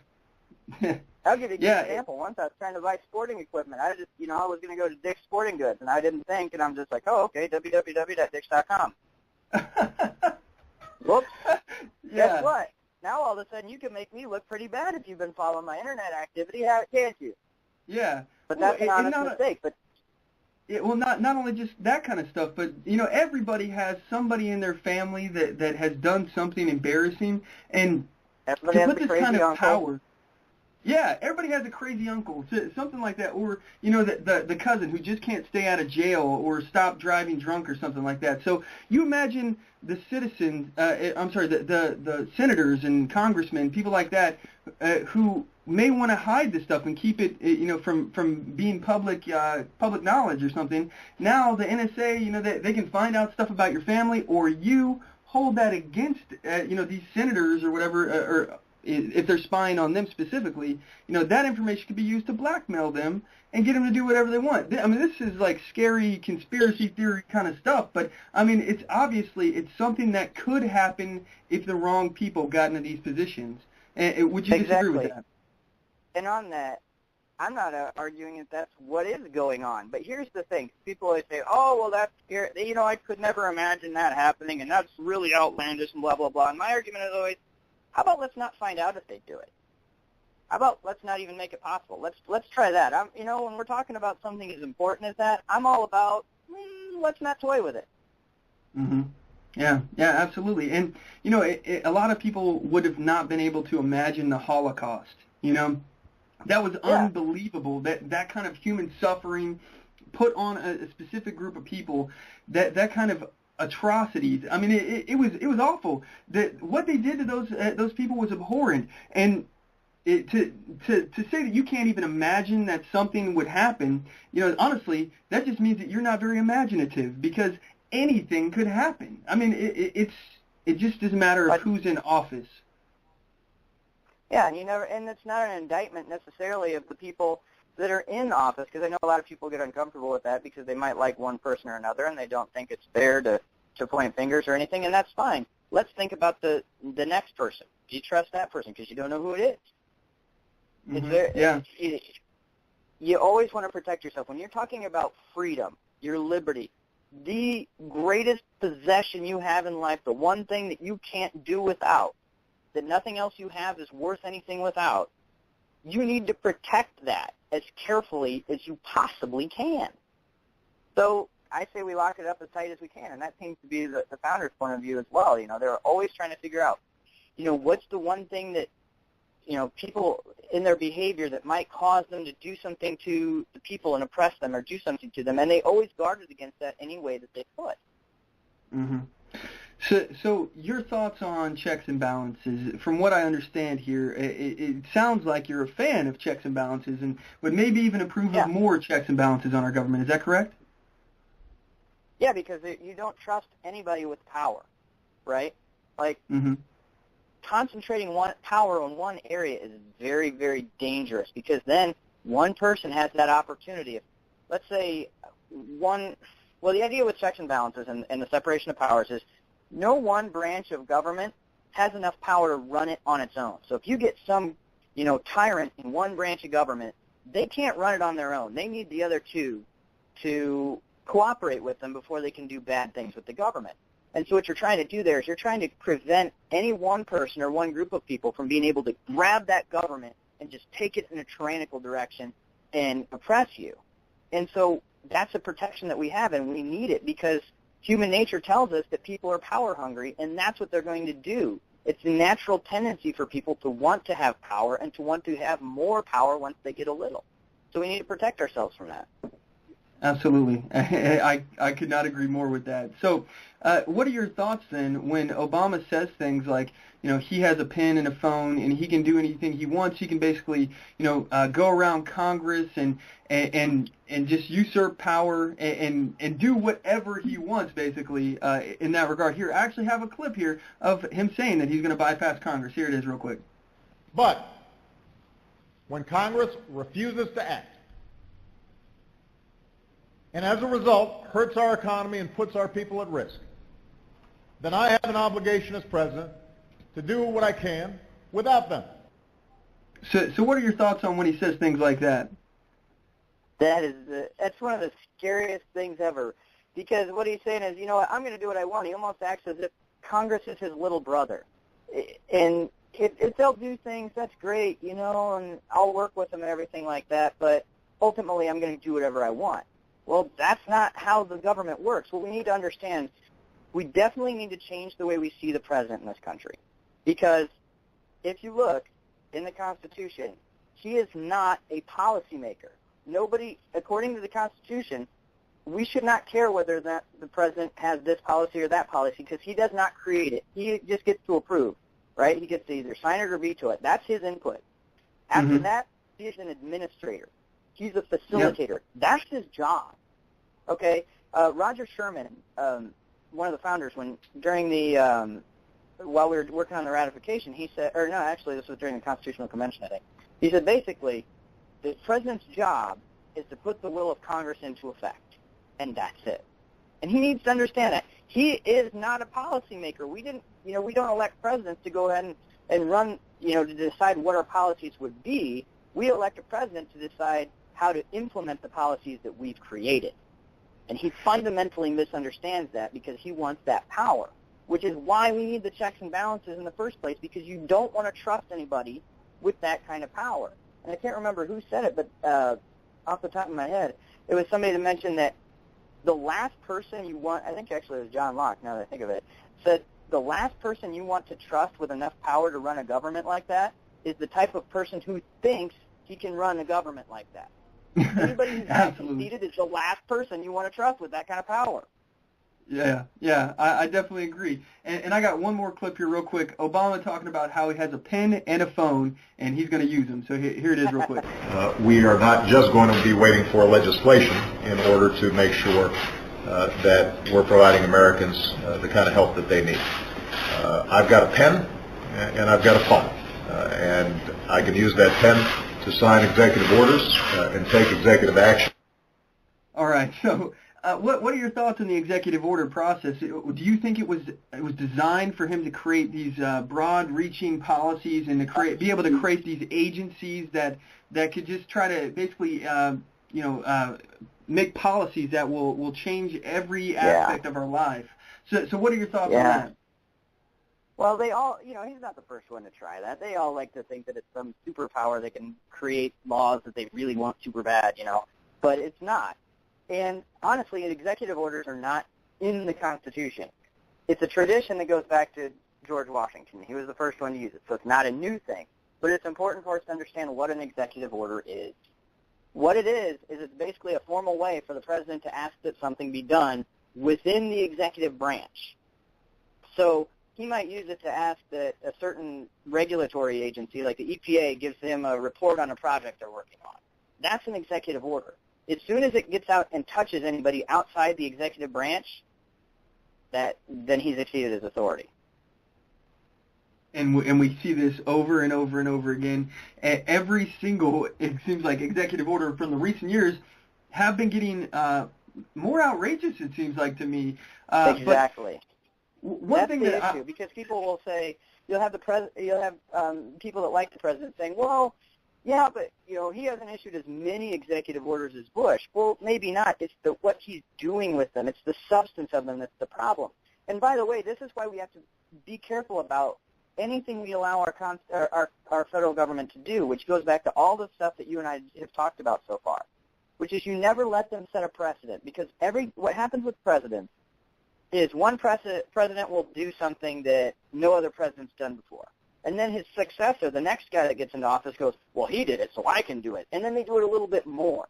I'll give you a good example. Once I was trying to buy sporting equipment. I just, I was going to go to Dick's Sporting Goods, and I didn't think, and I'm just like, oh, okay, www.dicks.com. Whoops. Guess what? Now all of a sudden you can make me look pretty bad if you've been following my internet activity, can't you? Yeah. But that's an honest mistake. Not only just that kind of stuff, but everybody has somebody in their family that has done something embarrassing, and everybody to put this kind of power. Yeah, everybody has a crazy uncle, something like that, or the cousin who just can't stay out of jail or stop driving drunk or something like that. So you imagine the citizens, the senators and congressmen, people like that, who may want to hide this stuff and keep it, from being public knowledge or something. Now the NSA, they can find out stuff about your family, or you hold that against, these senators or whatever, or if they're spying on them specifically, that information could be used to blackmail them and get them to do whatever they want. I mean, this is like scary conspiracy theory kind of stuff, but I mean, it's something that could happen if the wrong people got into these positions. And would you disagree with that? And on that, I'm not arguing that that's what is going on. But here's the thing. People always say, oh, well, that's scary. I could never imagine that happening, and that's really outlandish and blah, blah, blah. And my argument is always, how about let's not find out if they do it? How about let's not even make it possible? Let's try that. When we're talking about something as important as that, I'm all about let's not toy with it. Mm-hmm. Yeah, absolutely. And a lot of people would have not been able to imagine the Holocaust. That was unbelievable. That kind of human suffering put on a specific group of people. That kind of atrocities. I mean, it was awful. What they did to those people was abhorrent. And to say that you can't even imagine that something would happen, honestly, that just means that you're not very imaginative, because anything could happen. I mean, it just is a matter of who's in office. Yeah, and it's not an indictment necessarily of the people that are in office, because I know a lot of people get uncomfortable with that because they might like one person or another and they don't think it's fair to point fingers or anything, and that's fine. Let's think about the next person. Do you trust that person? Because you don't know who it is. You always want to protect yourself. When you're talking about freedom, your liberty, the greatest possession you have in life, the one thing that you can't do without, that nothing else you have is worth anything without, you need to protect that as carefully as you possibly can. So I say we lock it up as tight as we can, and that seems to be the founder's point of view as well. You know, they're always trying to figure out, you know, what's the one thing that, you know, people in their behavior that might cause them to do something to the people and oppress them or do something to them, and they always guarded against that any way that they could. So your thoughts on checks and balances? From what I understand here, it sounds like you're a fan of checks and balances and would maybe even approve of more checks and balances on our government. Is that correct? Yeah, because you don't trust anybody with power, right? Like, concentrating power on one area is very, very dangerous, because then one person has that opportunity. If, let's say, the idea with checks and balances and the separation of powers is no one branch of government has enough power to run it on its own. So if you get some, you know, tyrant in one branch of government, they can't run it on their own. They need the other two to cooperate with them before they can do bad things with the government. And so what you're trying to do there is you're trying to prevent any one person or one group of people from being able to grab that government and just take it in a tyrannical direction and oppress you. And so that's a protection that we have, and we need it because human nature tells us that people are power hungry, and that's what they're going to do. It's a natural tendency for people to want to have power and to want to have more power once they get a little. So we need to protect ourselves from that. Absolutely. I could not agree more with that. So what are your thoughts then when Obama says things like, you know, he has a pen and a phone and he can do anything he wants. He can basically, you know, go around Congress and just usurp power and do whatever he wants, basically, in that regard. Here, I actually have a clip here of him saying that he's going to bypass Congress. Here it is real quick. But when Congress refuses to act, and as a result hurts our economy and puts our people at risk, then I have an obligation as president to do what I can without them. So what are your thoughts on when he says things like that? That's one of the scariest things ever, because what he's saying is, you know what, I'm going to do what I want. He almost acts as if Congress is his little brother. And if they'll do things, that's great, you know, and I'll work with them and everything like that, but ultimately I'm going to do whatever I want. Well, that's not how the government works. What we need to understand, we definitely need to change the way we see the president in this country. Because if you look in the Constitution, he is not a policymaker. Nobody, according to the Constitution, we should not care whether the president has this policy or that policy, because he does not create it. He just gets to approve, right? He gets to either sign it or veto it. That's his input. After that, he is an administrator. He's a facilitator. Yep. That's his job. Okay? Roger Sherman, one of the founders, during the while we were working on the ratification, he said, or no, actually this was during the Constitutional Convention, I think. He said basically, the president's job is to put the will of Congress into effect, and that's it. And he needs to understand that. He is not a policymaker. We don't elect presidents to go ahead and run, to decide what our policies would be. We elect a president to decide how to implement the policies that we've created. And he fundamentally misunderstands that because he wants that power, which is why we need the checks and balances in the first place, because you don't want to trust anybody with that kind of power. And I can't remember who said it, but off the top of my head, it was somebody that mentioned that the last person you want, I think actually it was John Locke, now that I think of it, said the last person you want to trust with enough power to run a government like that is the type of person who thinks he can run a government like that. Anybody who's not conceited is the last person you want to trust with that kind of power. Yeah, I definitely agree. And I got one more clip here real quick. Obama talking about how he has a pen and a phone, and he's going to use them. So here it is real quick. We are not just going to be waiting for legislation in order to make sure that we're providing Americans the kind of help that they need. I've got a pen and I've got a phone, and I can use that pen to sign executive orders and take executive action. All right. So, what are your thoughts on the executive order process? Do you think it was designed for him to create these broad-reaching policies and to be able to create these agencies that could just try to basically make policies that will change every aspect of our life? So what are your thoughts on that? Well, they all, he's not the first one to try that. They all like to think that it's some superpower that can create laws that they really want super bad, but it's not. And honestly, executive orders are not in the Constitution. It's a tradition that goes back to George Washington. He was the first one to use it, so it's not a new thing. But it's important for us to understand what an executive order is. What it is it's basically a formal way for the president to ask that something be done within the executive branch. So he might use it to ask that a certain regulatory agency, like the EPA, gives him a report on a project they're working on. That's an executive order. As soon as it gets out and touches anybody outside the executive branch, then he's exceeded his authority. And we see this over and over and over again. Every single, it seems like, executive order from the recent years have been getting more outrageous, it seems like to me. Exactly. That's the issue, because people will say, you'll have people that like the president saying, well, yeah, but he hasn't issued as many executive orders as Bush. Well, maybe not. It's what he's doing with them. It's the substance of them that's the problem. And by the way, this is why we have to be careful about anything we allow our federal government to do, which goes back to all the stuff that you and I have talked about so far, which is you never let them set a precedent, because what happens with presidents is one president will do something that no other president's done before. And then his successor, the next guy that gets into office, goes, well, he did it, so I can do it. And then they do it a little bit more,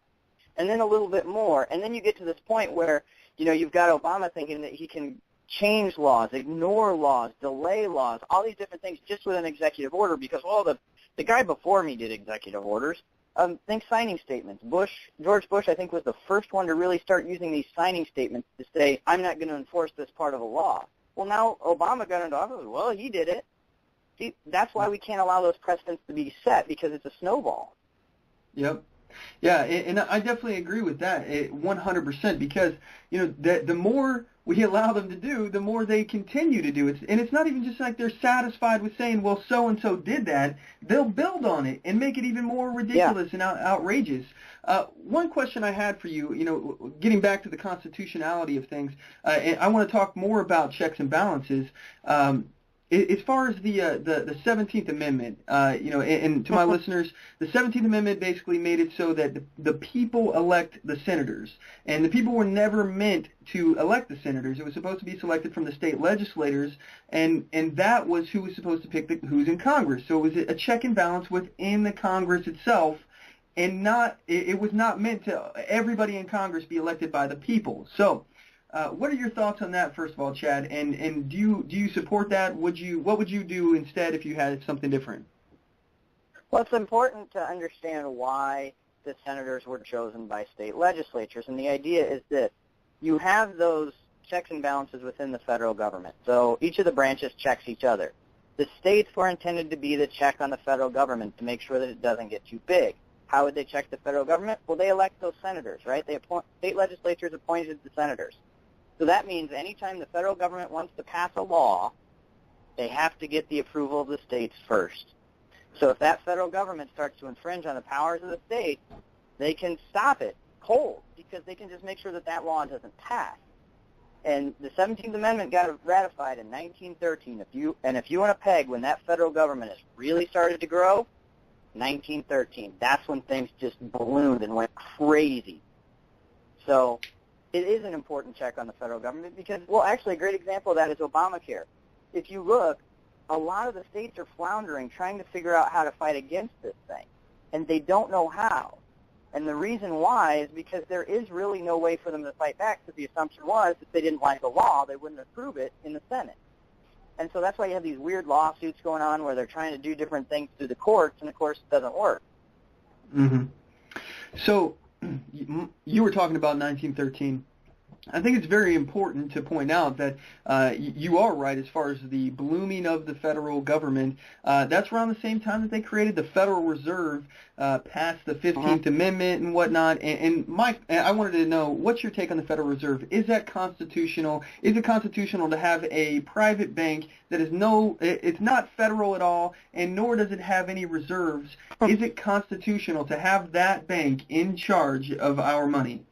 and then a little bit more. And then you get to this point where, you've got Obama thinking that he can change laws, ignore laws, delay laws, all these different things just with an executive order because, the guy before me did executive orders. Think signing statements. George Bush, I think, was the first one to really start using these signing statements to say, I'm not going to enforce this part of the law. Well, now Obama got into office. Well, he did it. See, that's why we can't allow those precedents to be set, because it's a snowball. Yep. Yeah, and I definitely agree with that 100%, because the more we allow them to do, the more they continue to do it. And it's not even just like they're satisfied with saying, well, so-and-so did that. They'll build on it and make it even more ridiculous and outrageous. One question I had for you, getting back to the constitutionality of things, and I want to talk more about checks and balances. As far as the 17th Amendment, and to my listeners, the 17th Amendment basically made it so that the people elect the senators, and the people were never meant to elect the senators. It was supposed to be selected from the state legislators, and that was who was supposed to pick who's in Congress. So it was a check and balance within the Congress itself, and it was not meant to everybody in Congress be elected by the people. So. What are your thoughts on that, first of all, Chad? And do you support that? What would you do instead if you had something different? Well, it's important to understand why the senators were chosen by state legislatures, and the idea is that you have those checks and balances within the federal government. So each of the branches checks each other. The states were intended to be the check on the federal government to make sure that it doesn't get too big. How would they check the federal government? Well, they elect those senators, right? State legislatures appointed the senators. So that means anytime the federal government wants to pass a law, they have to get the approval of the states first. So if that federal government starts to infringe on the powers of the states, they can stop it cold, because they can just make sure that law doesn't pass. And the 17th Amendment got ratified in 1913. If you want to peg when that federal government has really started to grow, 1913. That's when things just ballooned and went crazy. So it is an important check on the federal government because, actually a great example of that is Obamacare. If you look, a lot of the states are floundering trying to figure out how to fight against this thing, and they don't know how. And the reason why is because there is really no way for them to fight back, because the assumption was if they didn't like the law, they wouldn't approve it in the Senate. And so that's why you have these weird lawsuits going on where they're trying to do different things through the courts, and of course it doesn't work. Mm-hmm. So you were talking about 1913. I think it's very important to point out that you are right as far as the blooming of the federal government. That's around the same time that they created the Federal Reserve, passed the 15th Amendment and whatnot. And Mike, I wanted to know, what's your take on the Federal Reserve? Is that constitutional? Is it constitutional to have a private bank that is it's not federal at all, and nor does it have any reserves? Is it constitutional to have that bank in charge of our money?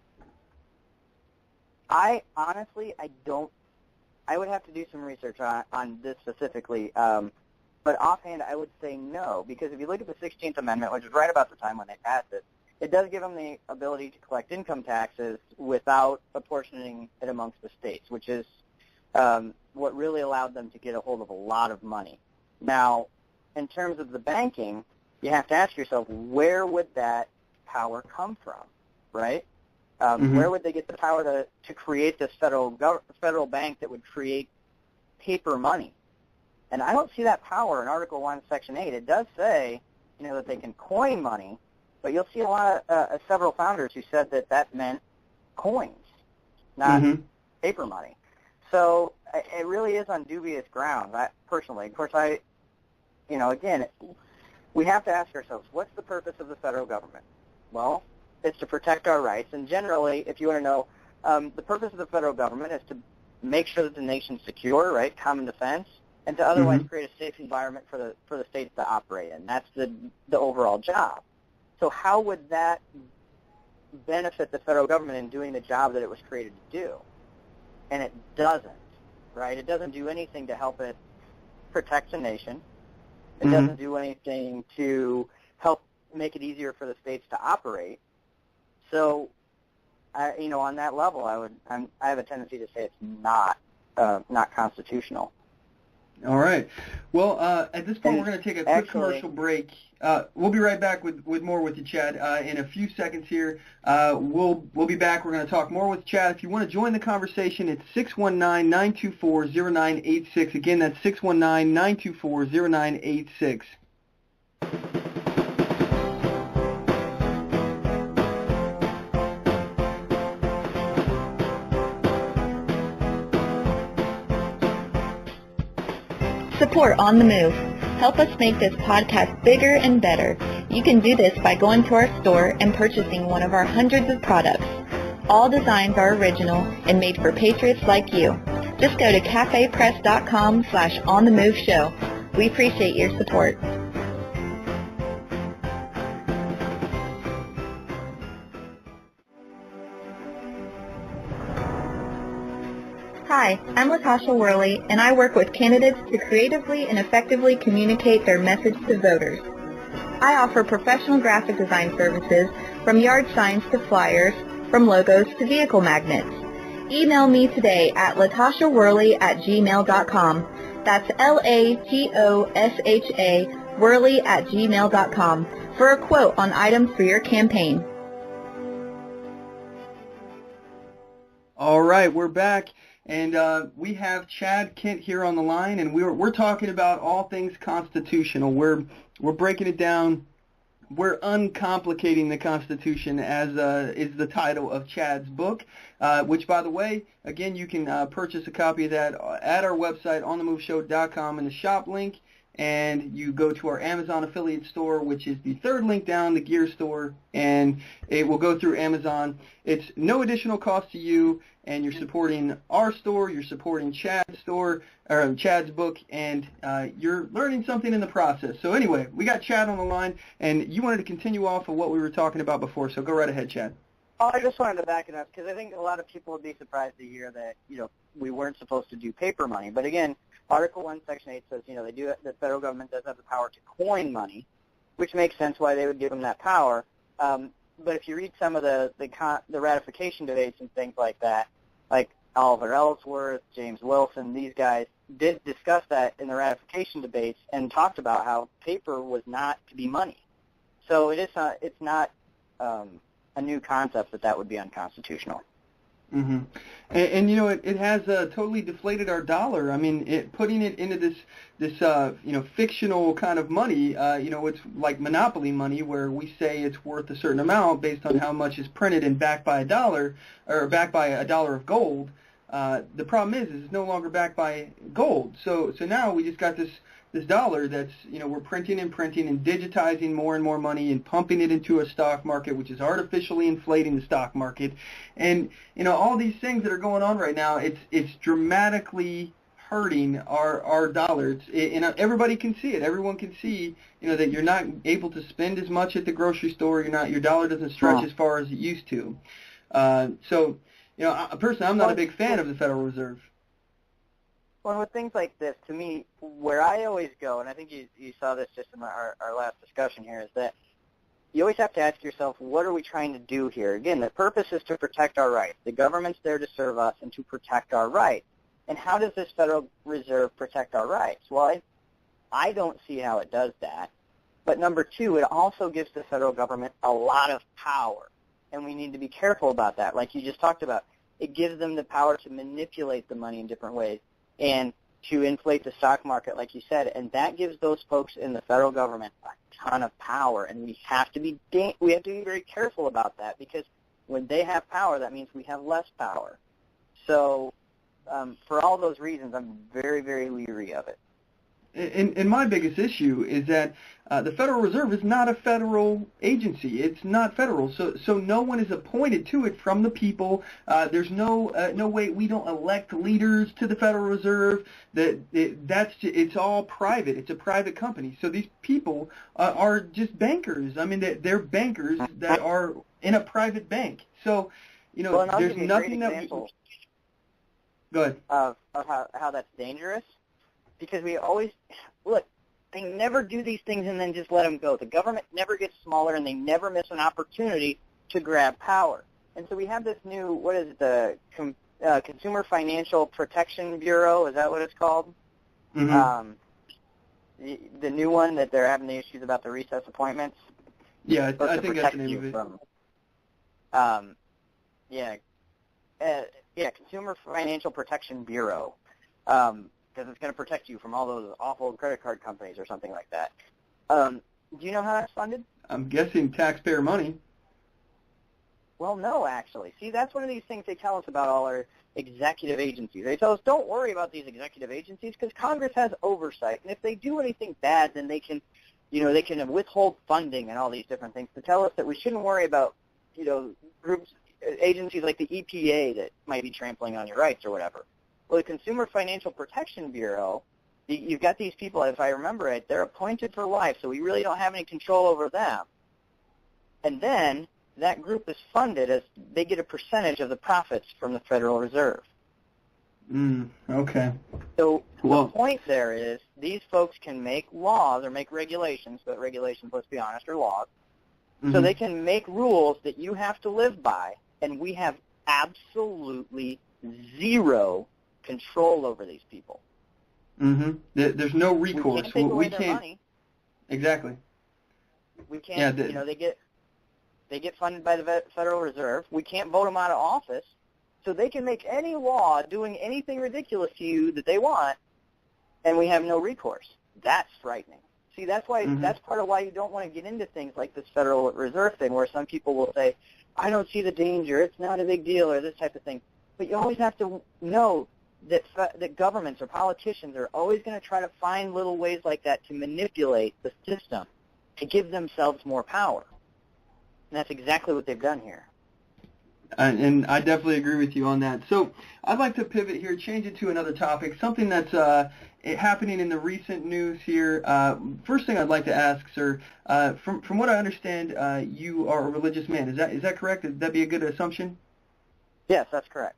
I don't. I would have to do some research on this specifically, but offhand I would say no, because if you look at the 16th Amendment, which is right about the time when they passed it, it does give them the ability to collect income taxes without apportioning it amongst the states, which is what really allowed them to get a hold of a lot of money. Now, in terms of the banking, you have to ask yourself, where would that power come from, right? Where would they get the power to create this federal bank that would create paper money? And I don't see that power in Article 1, Section 8. It does say, that they can coin money, but you'll see a lot of several founders who said that meant coins, not paper money. So it really is on dubious grounds. Personally, of course, again, we have to ask ourselves, what's the purpose of the federal government? Well, it's to protect our rights, and generally, if you want to know, the purpose of the federal government is to make sure that the nation's secure, right, common defense, and to otherwise create a safe environment for the states to operate in. That's the overall job. So how would that benefit the federal government in doing the job that it was created to do? And it doesn't, right? It doesn't do anything to help it protect the nation. It doesn't do anything to help make it easier for the states to operate. So, on that level, I have a tendency to say it's not constitutional. All right. Well, at this point, we're going to take a quick commercial break. We'll be right back with more with you, Chad, in a few seconds here. We'll be back. We're going to talk more with Chad. If you want to join the conversation, it's 619-924-0986. Again, that's 619-924-0986. Support On The Move. Help us make this podcast bigger and better. You can do this by going to our store and purchasing one of our hundreds of products. All designs are original and made for patriots like you. Just go to cafepress.com/OnTheMoveShow. We appreciate your support. Hi, I'm Latasha Worley, and I work with candidates to creatively and effectively communicate their message to voters. I offer professional graphic design services, from yard signs to flyers, from logos to vehicle magnets. Email me today at latashaworley@gmail.com. That's LATOSHA Worley@gmail.com for a quote on items for your campaign. All right, we're back. And we have Chad Kent here on the line, and we're talking about all things constitutional. We're breaking it down. We're uncomplicating the Constitution, as is the title of Chad's book, which, by the way, again, you can purchase a copy of that at our website, onthemoveshow.com, in the shop link, and you go to our Amazon affiliate store, which is the third link down, the gear store, and it will go through Amazon. It's no additional cost to you, and you're supporting our store, you're supporting Chad's store, or Chad's book, and you're learning something in the process. So anyway, we got Chad on the line, and you wanted to continue off of what we were talking about before, so go right ahead, Chad. Oh, I just wanted to back it up, because I think a lot of people would be surprised to hear that, we weren't supposed to do paper money. But again, Article 1, Section 8 says, the federal government does have the power to coin money, which makes sense why they would give them that power. But if you read some of the ratification debates and things like that, like Oliver Ellsworth, James Wilson, these guys did discuss that in the ratification debates and talked about how paper was not to be money. So it's not a new concept that would be unconstitutional. Mm-hmm. And you know, it has totally deflated our dollar. I mean, putting it into this you know, fictional kind of money. You know, it's like monopoly money, where we say it's worth a certain amount based on how much is printed and backed by a dollar, or backed by a dollar of gold. The problem is it's no longer backed by gold. So now we just got this dollar that's, you know, we're printing and digitizing more and more money and pumping it into a stock market, which is artificially inflating the stock market. And, you know, all these things that are going on right now, it's dramatically hurting our dollar. And everybody can see it. Everyone can see, you know, that you're not able to spend as much at the grocery store. Your dollar doesn't stretch as far as it used to. So, you know, personally, I'm not a big fan of the Federal Reserve. Well, with things like this, to me, where I always go, and I think you saw this just in our last discussion here, is that you always have to ask yourself, what are we trying to do here? Again, the purpose is to protect our rights. The government's there to serve us and to protect our rights. And how does this Federal Reserve protect our rights? Well, I don't see how it does that. But number two, it also gives the federal government a lot of power. And we need to be careful about that, like you just talked about. It gives them the power to manipulate the money in different ways and to inflate the stock market, like you said, and that gives those folks in the federal government a ton of power, and we have to be very careful about that, because when they have power, that means we have less power. So for all those reasons, I'm very, very leery of it. And my biggest issue is that the Federal Reserve is not a federal agency. It's not federal, so no one is appointed to it from the people. There's no way. We don't elect leaders to the Federal Reserve. It's all private. It's a private company. So these people are just bankers. I mean, they're bankers that are in a private bank. So, you know, well, there's nothing that we... Go ahead. Of how that's dangerous. Because we always, look, they never do these things and then just let them go. The government never gets smaller, and they never miss an opportunity to grab power. And so we have this new, what is it, the Consumer Financial Protection Bureau, is that what it's called? Mm-hmm. The new one that they're having the issues about the recess appointments. Yeah, I think that's the name of it. Consumer Financial Protection Bureau. Because it's going to protect you from all those awful credit card companies or something like that. Do you know how that's funded? I'm guessing taxpayer money. Well, no, actually. See, that's one of these things they tell us about all our executive agencies. They tell us, don't worry about these executive agencies because Congress has oversight. And if they do anything bad, then they can, they can withhold funding and all these different things to tell us that we shouldn't worry about, groups, agencies like the EPA that might be trampling on your rights or whatever. Well, the Consumer Financial Protection Bureau, you've got these people, if I remember it, they're appointed for life, so we really don't have any control over them. And then that group is funded as they get a percentage of the profits from the Federal Reserve. Okay. So the point there is these folks can make laws or make regulations, but regulations, let's be honest, are laws. Mm-hmm. So they can make rules that you have to live by, and we have absolutely zero control over these people. Mm-hmm. There's no recourse. We can't take away their money. Exactly. We can't. They get funded by the Federal Reserve. We can't vote them out of office, so they can make any law doing anything ridiculous to you that they want, and we have no recourse. That's frightening. See, that's why. Mm-hmm. That's part of why you don't want to get into things like this Federal Reserve thing, where some people will say, "I don't see the danger. It's not a big deal," or this type of thing. But you always have to know that governments or politicians are always going to try to find little ways like that to manipulate the system to give themselves more power. And that's exactly what they've done here. And I definitely agree with you on that. So I'd like to pivot here, change it to another topic, something that's happening in the recent news here. First thing I'd like to ask, sir, from what I understand, you are a religious man. Is that correct? Would that be a good assumption? Yes, that's correct.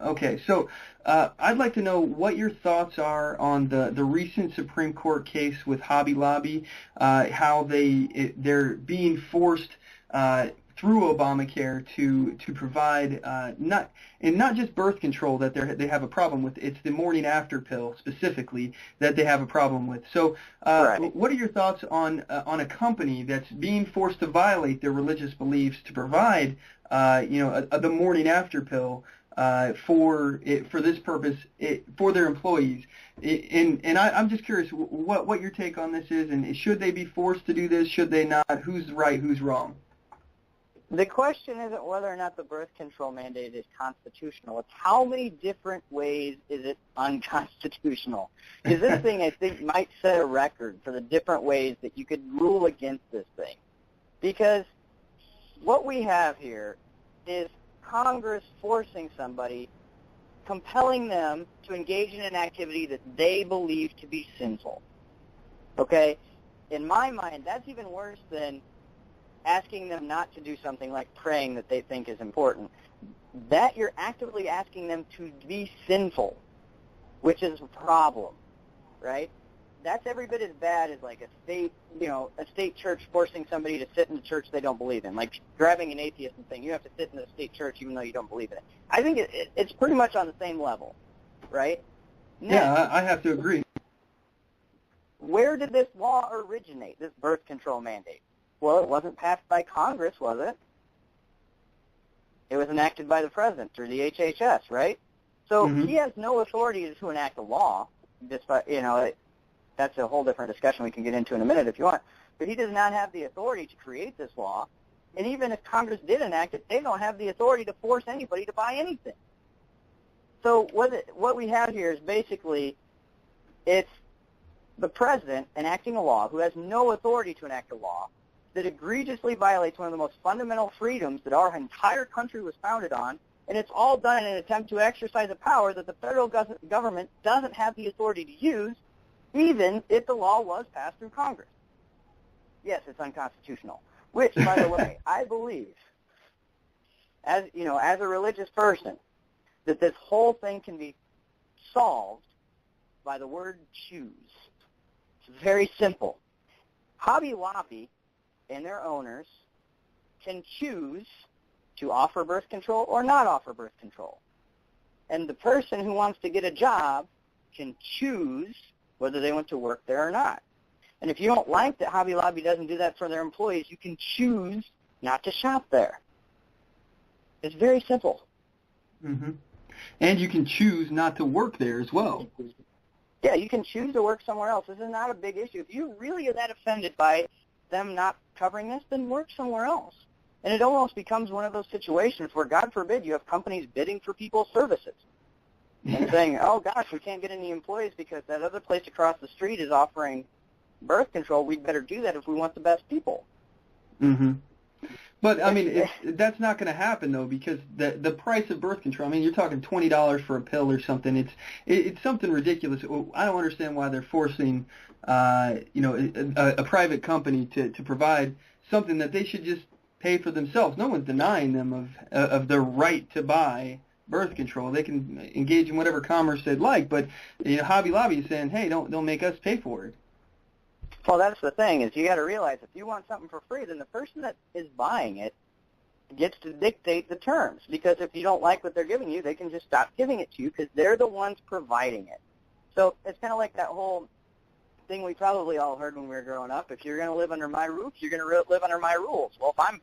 Okay, so I'd like to know what your thoughts are on the recent Supreme Court case with Hobby Lobby, how they're being forced through Obamacare to provide not just birth control that they have a problem with. It's the morning after pill specifically that they have a problem with. So what are your thoughts on a company that's being forced to violate their religious beliefs to provide the morning after pill for this purpose for their employees. I'm just curious what your take on this is, and should they be forced to do this? Should they not? Who's right? Who's wrong? The question isn't whether or not the birth control mandate is constitutional. It's how many different ways is it unconstitutional. Because this thing, I think, might set a record for the different ways that you could rule against this thing. Because what we have here is Congress forcing somebody, compelling them to engage in an activity that they believe to be sinful. Okay? In my mind, that's even worse than asking them not to do something like praying that they think is important. That you're actively asking them to be sinful, which is a problem, right? That's every bit as bad as like a state church forcing somebody to sit in a church they don't believe in, like grabbing an atheist and saying you have to sit in a state church even though you don't believe in it. I think it's pretty much on the same level, right? Now, yeah, I have to agree. Where did this law originate, this birth control mandate? Well, it wasn't passed by Congress, was it? It was enacted by the president through the HHS, right? So he has no authority to enact a law. Despite, that's a whole different discussion we can get into in a minute if you want. But he does not have the authority to create this law. And even if Congress did enact it, they don't have the authority to force anybody to buy anything. So what we have here is basically it's the president enacting a law who has no authority to enact a law that egregiously violates one of the most fundamental freedoms that our entire country was founded on, and it's all done in an attempt to exercise a power that the federal government doesn't have the authority to use, even if the law was passed through Congress. Yes, it's unconstitutional, which, by the way, I believe, as a religious person, that this whole thing can be solved by the word choose. It's very simple. Hobby Lobby and their owners can choose to offer birth control or not offer birth control. And the person who wants to get a job can choose whether they want to work there or not. And if you don't like that Hobby Lobby doesn't do that for their employees, you can choose not to shop there. It's very simple. Mm-hmm. And you can choose not to work there as well. Yeah, you can choose to work somewhere else. This is not a big issue. If you really are that offended by them not covering this, then work somewhere else. And it almost becomes one of those situations where, God forbid, you have companies bidding for people's services and saying, oh, gosh, we can't get any employees because that other place across the street is offering birth control. We'd better do that if we want the best people. Mm-hmm. But, I mean, that's not going to happen, though, because the price of birth control, I mean, you're talking $20 for a pill or something. It's something ridiculous. I don't understand why they're forcing, a private company to provide something that they should just pay for themselves. No one's denying them of their right to buy birth control. They can engage in whatever commerce they'd like, but Hobby Lobby is saying, hey, don't make us pay for it. Well, that's the thing, is you got to realize if you want something for free, then the person that is buying it gets to dictate the terms. Because if you don't like what they're giving you, they can just stop giving it to you because they're the ones providing it. So it's kind of like that whole thing we probably all heard when we were growing up. If you're going to live under my roof, you're going to live under my rules. Well, if I'm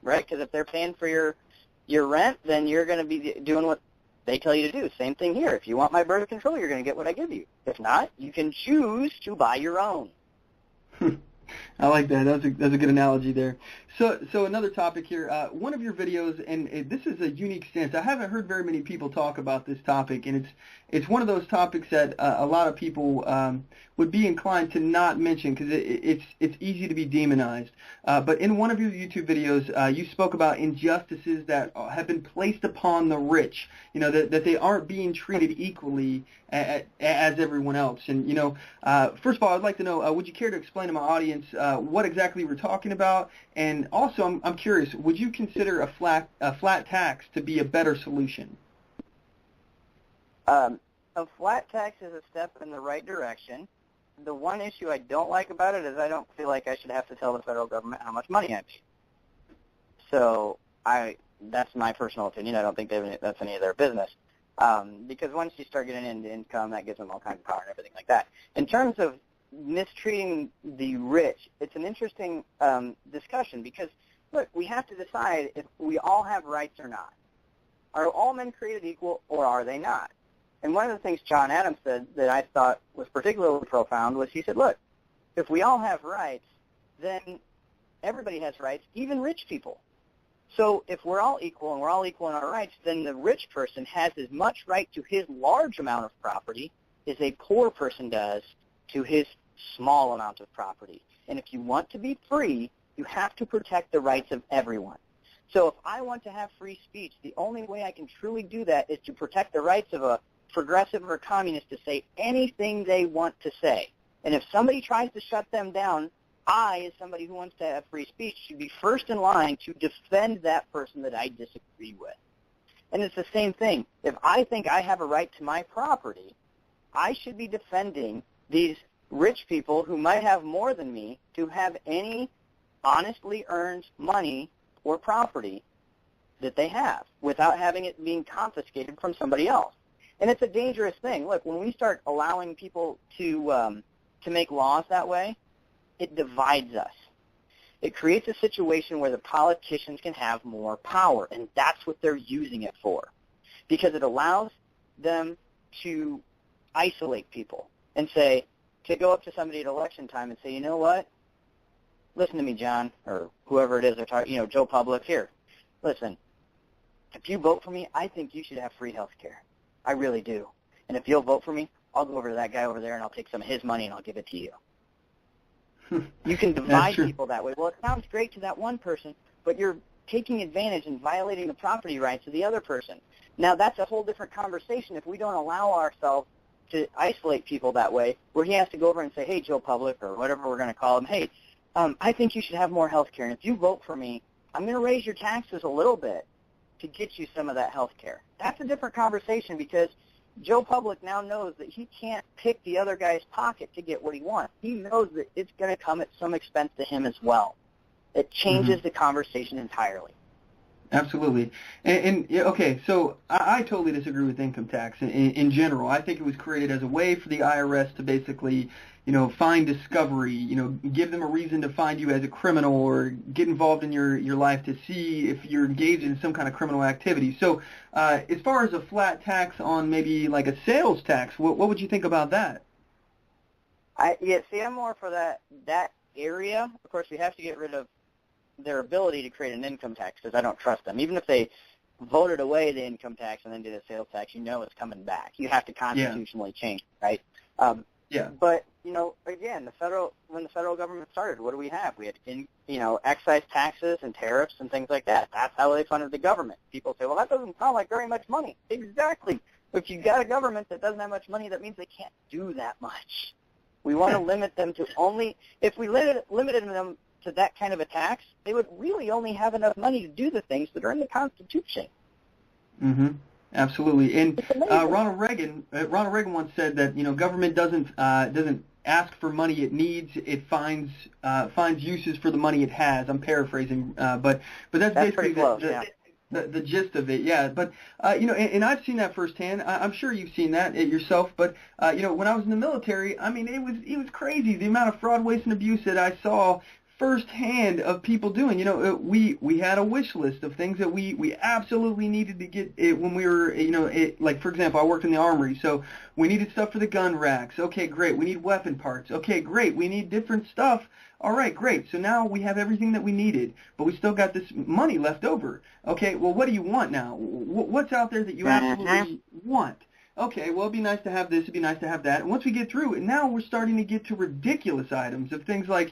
right, because if they're paying for your rent, then you're going to be doing what they tell you to do. Same thing here. If you want my birth control, you're going to get what I give you. If not, you can choose to buy your own. I like that. That's a good analogy there. So another topic here. One of your videos, and this is a unique stance. I haven't heard very many people talk about this topic, and it's one of those topics that a lot of people would be inclined to not mention because it's easy to be demonized. But in one of your YouTube videos, you spoke about injustices that have been placed upon the rich. That they aren't being treated equally as everyone else. And first of all, I'd like to know, would you care to explain to my audience what exactly we're talking about? And also, I'm curious, would you consider a flat tax to be a better solution? A flat tax is a step in the right direction. The one issue I don't like about it is I don't feel like I should have to tell the federal government how much money I make. So that's my personal opinion. I don't think that's any of their business. Because once you start getting into income, that gives them all kinds of power and everything like that. In terms of mistreating the rich, it's an interesting discussion because look, we have to decide if we all have rights or not. Are all men created equal, or are they not? And one of the things John Adams said that I thought was particularly profound was he said, look, if we all have rights, then everybody has rights, even rich people. So if we're all equal and we're all equal in our rights, then the rich person has as much right to his large amount of property as a poor person does to his small amount of property. And if you want to be free, you have to protect the rights of everyone. So if I want to have free speech, the only way I can truly do that is to protect the rights of a progressive or a communist to say anything they want to say. And if somebody tries to shut them down, I, as somebody who wants to have free speech, should be first in line to defend that person that I disagree with. And it's the same thing. If I think I have a right to my property, I should be defending these rich people who might have more than me to have any honestly earned money or property that they have without having it being confiscated from somebody else. And it's a dangerous thing. Look, when we start allowing people to make laws that way, it divides us. It creates a situation where the politicians can have more power, and that's what they're using it for, because it allows them to isolate people and say, to go up to somebody at election time and say, you know what, listen to me, John, or whoever it is, Joe Public, here, listen, if you vote for me, I think you should have free health care. I really do. And if you'll vote for me, I'll go over to that guy over there and I'll take some of his money and I'll give it to you. You can divide people that way. Well, it sounds great to that one person, but you're taking advantage and violating the property rights of the other person. Now, that's a whole different conversation if we don't allow ourselves to isolate people that way, where he has to go over and say, hey, Joe Public, or whatever we're going to call him, hey, I think you should have more health care, and if you vote for me, I'm going to raise your taxes a little bit to get you some of that health care. That's a different conversation, because Joe Public now knows that he can't pick the other guy's pocket to get what he wants. He knows that it's going to come at some expense to him as well. It changes the conversation entirely. Absolutely. And okay, so I totally disagree with income tax in general. I think it was created as a way for the IRS to basically, find discovery, give them a reason to find you as a criminal or get involved in your life to see if you're engaged in some kind of criminal activity. So as far as a flat tax on maybe like a sales tax, what would you think about that? I'm more for that area. Of course, we have to get rid of their ability to create an income tax, because I don't trust them. Even if they voted away the income tax and then did a sales tax, it's coming back. You have to constitutionally change it, right? But, again, when the federal government started, what do we have? We had, excise taxes and tariffs and things like that. That's how they funded the government. People say, well, that doesn't sound like very much money. Exactly. If you've got a government that doesn't have much money, that means they can't do that much. We want to limit them to only, if we limited them to that kind of a tax, they would really only have enough money to do the things that are in the Constitution. Absolutely. And Ronald Reagan once said that government doesn't ask for money it needs; it finds uses for the money it has. I'm paraphrasing, but that's basically the gist of it. Yeah. But and I've seen that firsthand. I'm sure you've seen that yourself. But when I was in the military, I mean, it was crazy the amount of fraud, waste, and abuse that I saw firsthand of people doing. We had a wish list of things that we absolutely needed to get when we were, like, for example, I worked in the armory, so we needed stuff for the gun racks. Okay, great. We need weapon parts. Okay, great. We need different stuff. All right, great. So now we have everything that we needed, but we still got this money left over. Okay, well, what do you want now? What's out there that you absolutely want? Okay, well, it'd be nice to have this, it'd be nice to have that. And once we get through it, now we're starting to get to ridiculous items of things like,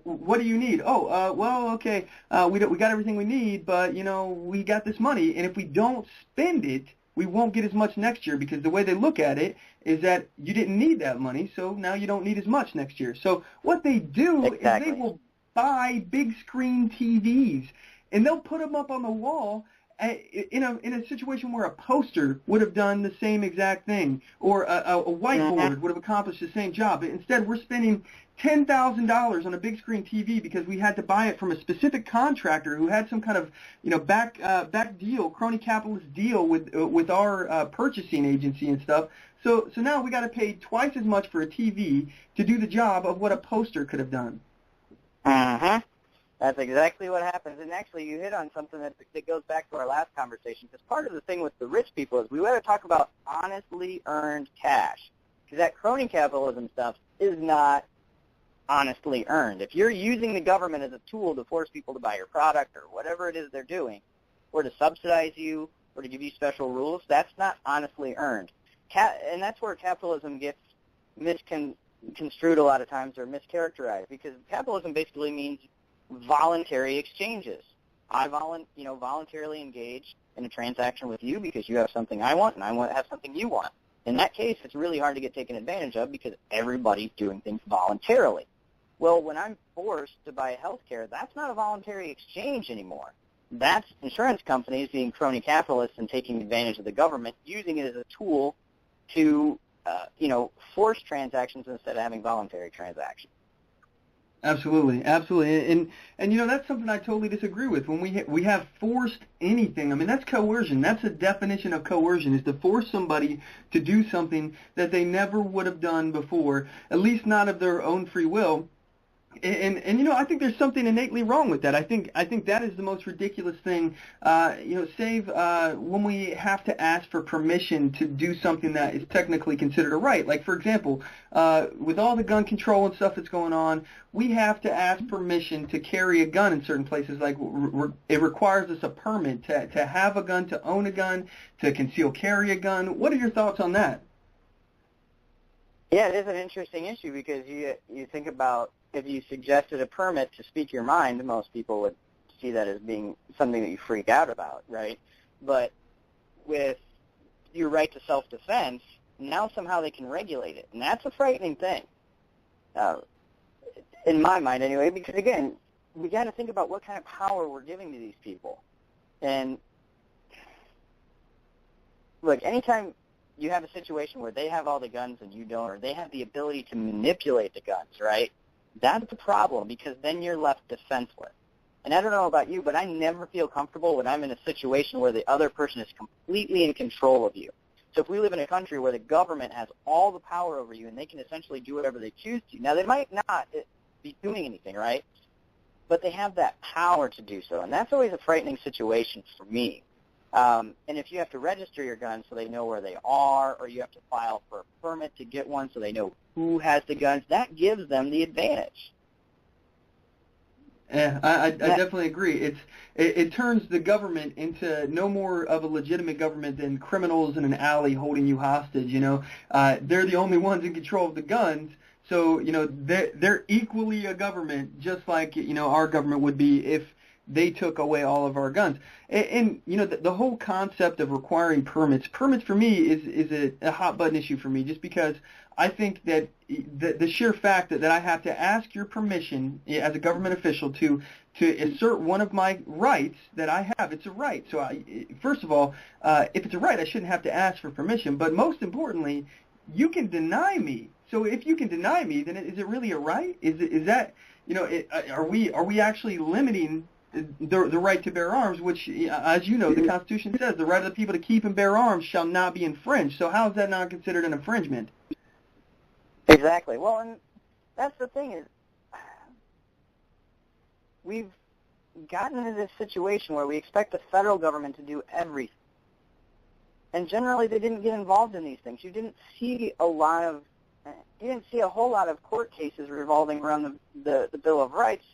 what do you need? Okay, we got everything we need, but, we got this money, and if we don't spend it, we won't get as much next year, because the way they look at it is that you didn't need that money, so now you don't need as much next year. So what they do is they will buy big screen TVs, and they'll put them up on the wall in a situation where a poster would have done the same exact thing, or a whiteboard would have accomplished the same job. But instead, we're spending $10,000 on a big screen TV because we had to buy it from a specific contractor who had some kind of back deal, crony capitalist deal with our purchasing agency and stuff. So now we got to pay twice as much for a TV to do the job of what a poster could have done. That's exactly what happens. And actually, you hit on something that goes back to our last conversation, because part of the thing with the rich people is we want to talk about honestly earned cash, because that crony capitalism stuff is not honestly earned. If you're using the government as a tool to force people to buy your product or whatever it is they're doing, or to subsidize you, or to give you special rules, that's not honestly earned. And that's where capitalism gets misconstrued a lot of times, or mischaracterized, because capitalism basically means voluntary exchanges. I voluntarily engage in a transaction with you because you have something I want and I have something you want. In that case, it's really hard to get taken advantage of because everybody's doing things voluntarily. Well, when I'm forced to buy health care, that's not a voluntary exchange anymore. That's insurance companies being crony capitalists and taking advantage of the government, using it as a tool to, force transactions instead of having voluntary transactions. Absolutely, absolutely, and that's something I totally disagree with. When we have forced anything, I mean, that's coercion. That's a definition of coercion, is to force somebody to do something that they never would have done before, at least not of their own free will. And I think there's something innately wrong with that. I think that is the most ridiculous thing. Save when we have to ask for permission to do something that is technically considered a right. Like, for example, with all the gun control and stuff that's going on, we have to ask permission to carry a gun in certain places. Like, it requires us a permit to have a gun, to own a gun, to conceal carry a gun. What are your thoughts on that? Yeah, it is an interesting issue, because you think about, if you suggested a permit to speak your mind, most people would see that as being something that you freak out about, right? But with your right to self-defense, now somehow they can regulate it. And that's a frightening thing, in my mind anyway, because, again, we got to think about what kind of power we're giving to these people. And, look, anytime you have a situation where they have all the guns and you don't, or they have the ability to manipulate the guns, right? That's the problem, because then you're left defenseless. And I don't know about you, but I never feel comfortable when I'm in a situation where the other person is completely in control of you. So if we live in a country where the government has all the power over you and they can essentially do whatever they choose to, now they might not be doing anything, right? But they have that power to do so, and that's always a frightening situation for me. And if you have to register your guns so they know where they are, or you have to file for a permit to get one so they know who has the guns, that gives them the advantage. Yeah, I definitely agree. It turns the government into no more of a legitimate government than criminals in an alley holding you hostage. They're the only ones in control of the guns. So they're equally a government, just like our government would be if they took away all of our guns. And the whole concept of requiring permits for me is a hot button issue for me, just because I think that the sheer fact that I have to ask your permission as a government official to assert one of my rights that I have, it's a right. So first of all, if it's a right, I shouldn't have to ask for permission. But most importantly, you can deny me. So if you can deny me, then is it really a right? Is that are we actually limiting the right to bear arms, which, as you know, the Constitution says the right of the people to keep and bear arms shall not be infringed. So how is that not considered an infringement? Exactly. Well, and that's the thing, is we've gotten into this situation where we expect the federal government to do everything. And generally they didn't get involved in these things. You didn't see a whole lot of court cases revolving around the Bill of Rights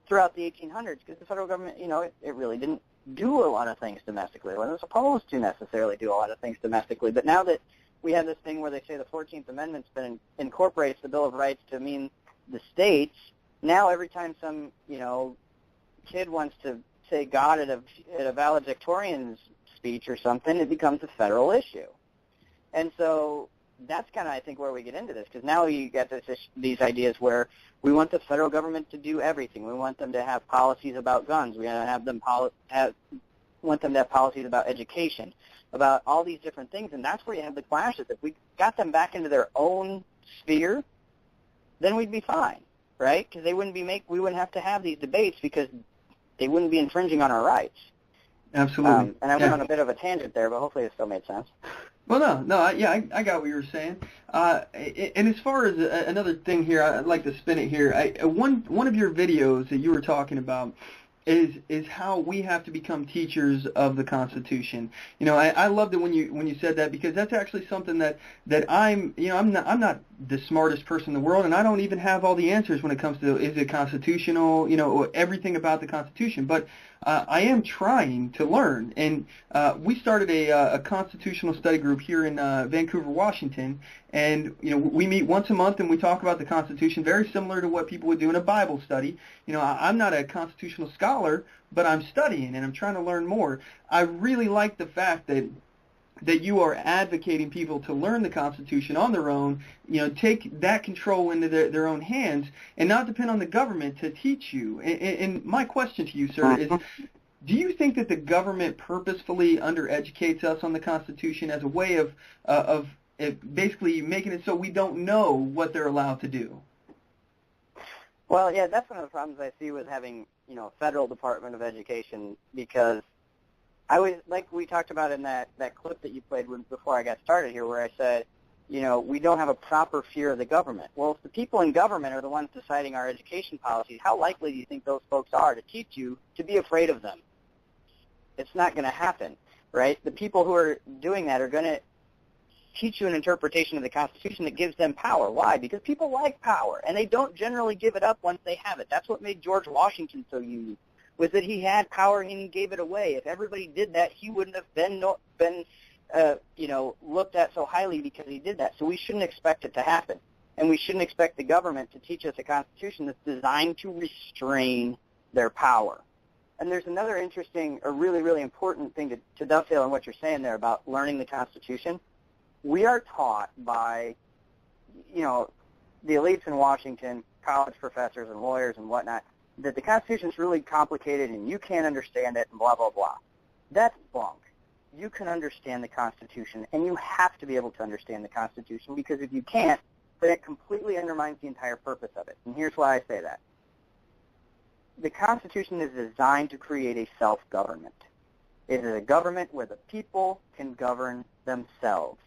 throughout the 1800s, because the federal government, it really didn't do a lot of things domestically. It wasn't supposed to necessarily do a lot of things domestically. But now that we have this thing where they say the 14th Amendment's been incorporates the Bill of Rights to mean the states, now every time some, kid wants to say God at a valedictorian's speech or something, it becomes a federal issue. And so that's kind of, I think, where we get into this, because now you get these ideas where we want the federal government to do everything. We want them to have policies about guns. We want them to have policies about education, about all these different things, and that's where you have the clashes. If we got them back into their own sphere, then we'd be fine, right? Because we wouldn't have to have these debates, because they wouldn't be infringing on our rights. Absolutely. And I went on a bit of a tangent there, but hopefully it still made sense. Well, I got what you were saying. And as far as another thing here, I'd like to spin it here. One of your videos that you were talking about is how we have to become teachers of the Constitution. You know, I loved it when you said that, because that's actually something that I'm not the smartest person in the world, and I don't even have all the answers when it comes to is it constitutional, everything about the Constitution. But I am trying to learn, and we started a constitutional study group here in Vancouver, Washington, and we meet once a month and we talk about the Constitution, very similar to what people would do in a Bible study. I'm not a constitutional scholar, but I'm studying and I'm trying to learn more. I really like the fact that you are advocating people to learn the Constitution on their own, take that control into their own hands and not depend on the government to teach you. And my question to you, sir, is do you think that the government purposefully undereducates us on the Constitution as a way of basically making it so we don't know what they're allowed to do? Well, yeah, that's one of the problems I see with having, a federal Department of Education, because like we talked about in that clip that you played before I got started here, where I said, we don't have a proper fear of the government. Well, if the people in government are the ones deciding our education policies, how likely do you think those folks are to teach you to be afraid of them? It's not going to happen, right? The people who are doing that are going to teach you an interpretation of the Constitution that gives them power. Why? Because people like power, and they don't generally give it up once they have it. That's what made George Washington so unique, was that he had power and he gave it away. If everybody did that, he wouldn't have been looked at so highly because he did that. So we shouldn't expect it to happen, and we shouldn't expect the government to teach us a Constitution that's designed to restrain their power. And there's another interesting, or really, really important thing to dovetail on what you're saying there about learning the Constitution. We are taught by, the elites in Washington, college professors and lawyers and whatnot, that the Constitution is really complicated and you can't understand it and blah, blah, blah. That's bunk. You can understand the Constitution, and you have to be able to understand the Constitution, because if you can't, then it completely undermines the entire purpose of it. And here's why I say that. The Constitution is designed to create a self-government. It is a government where the people can govern themselves.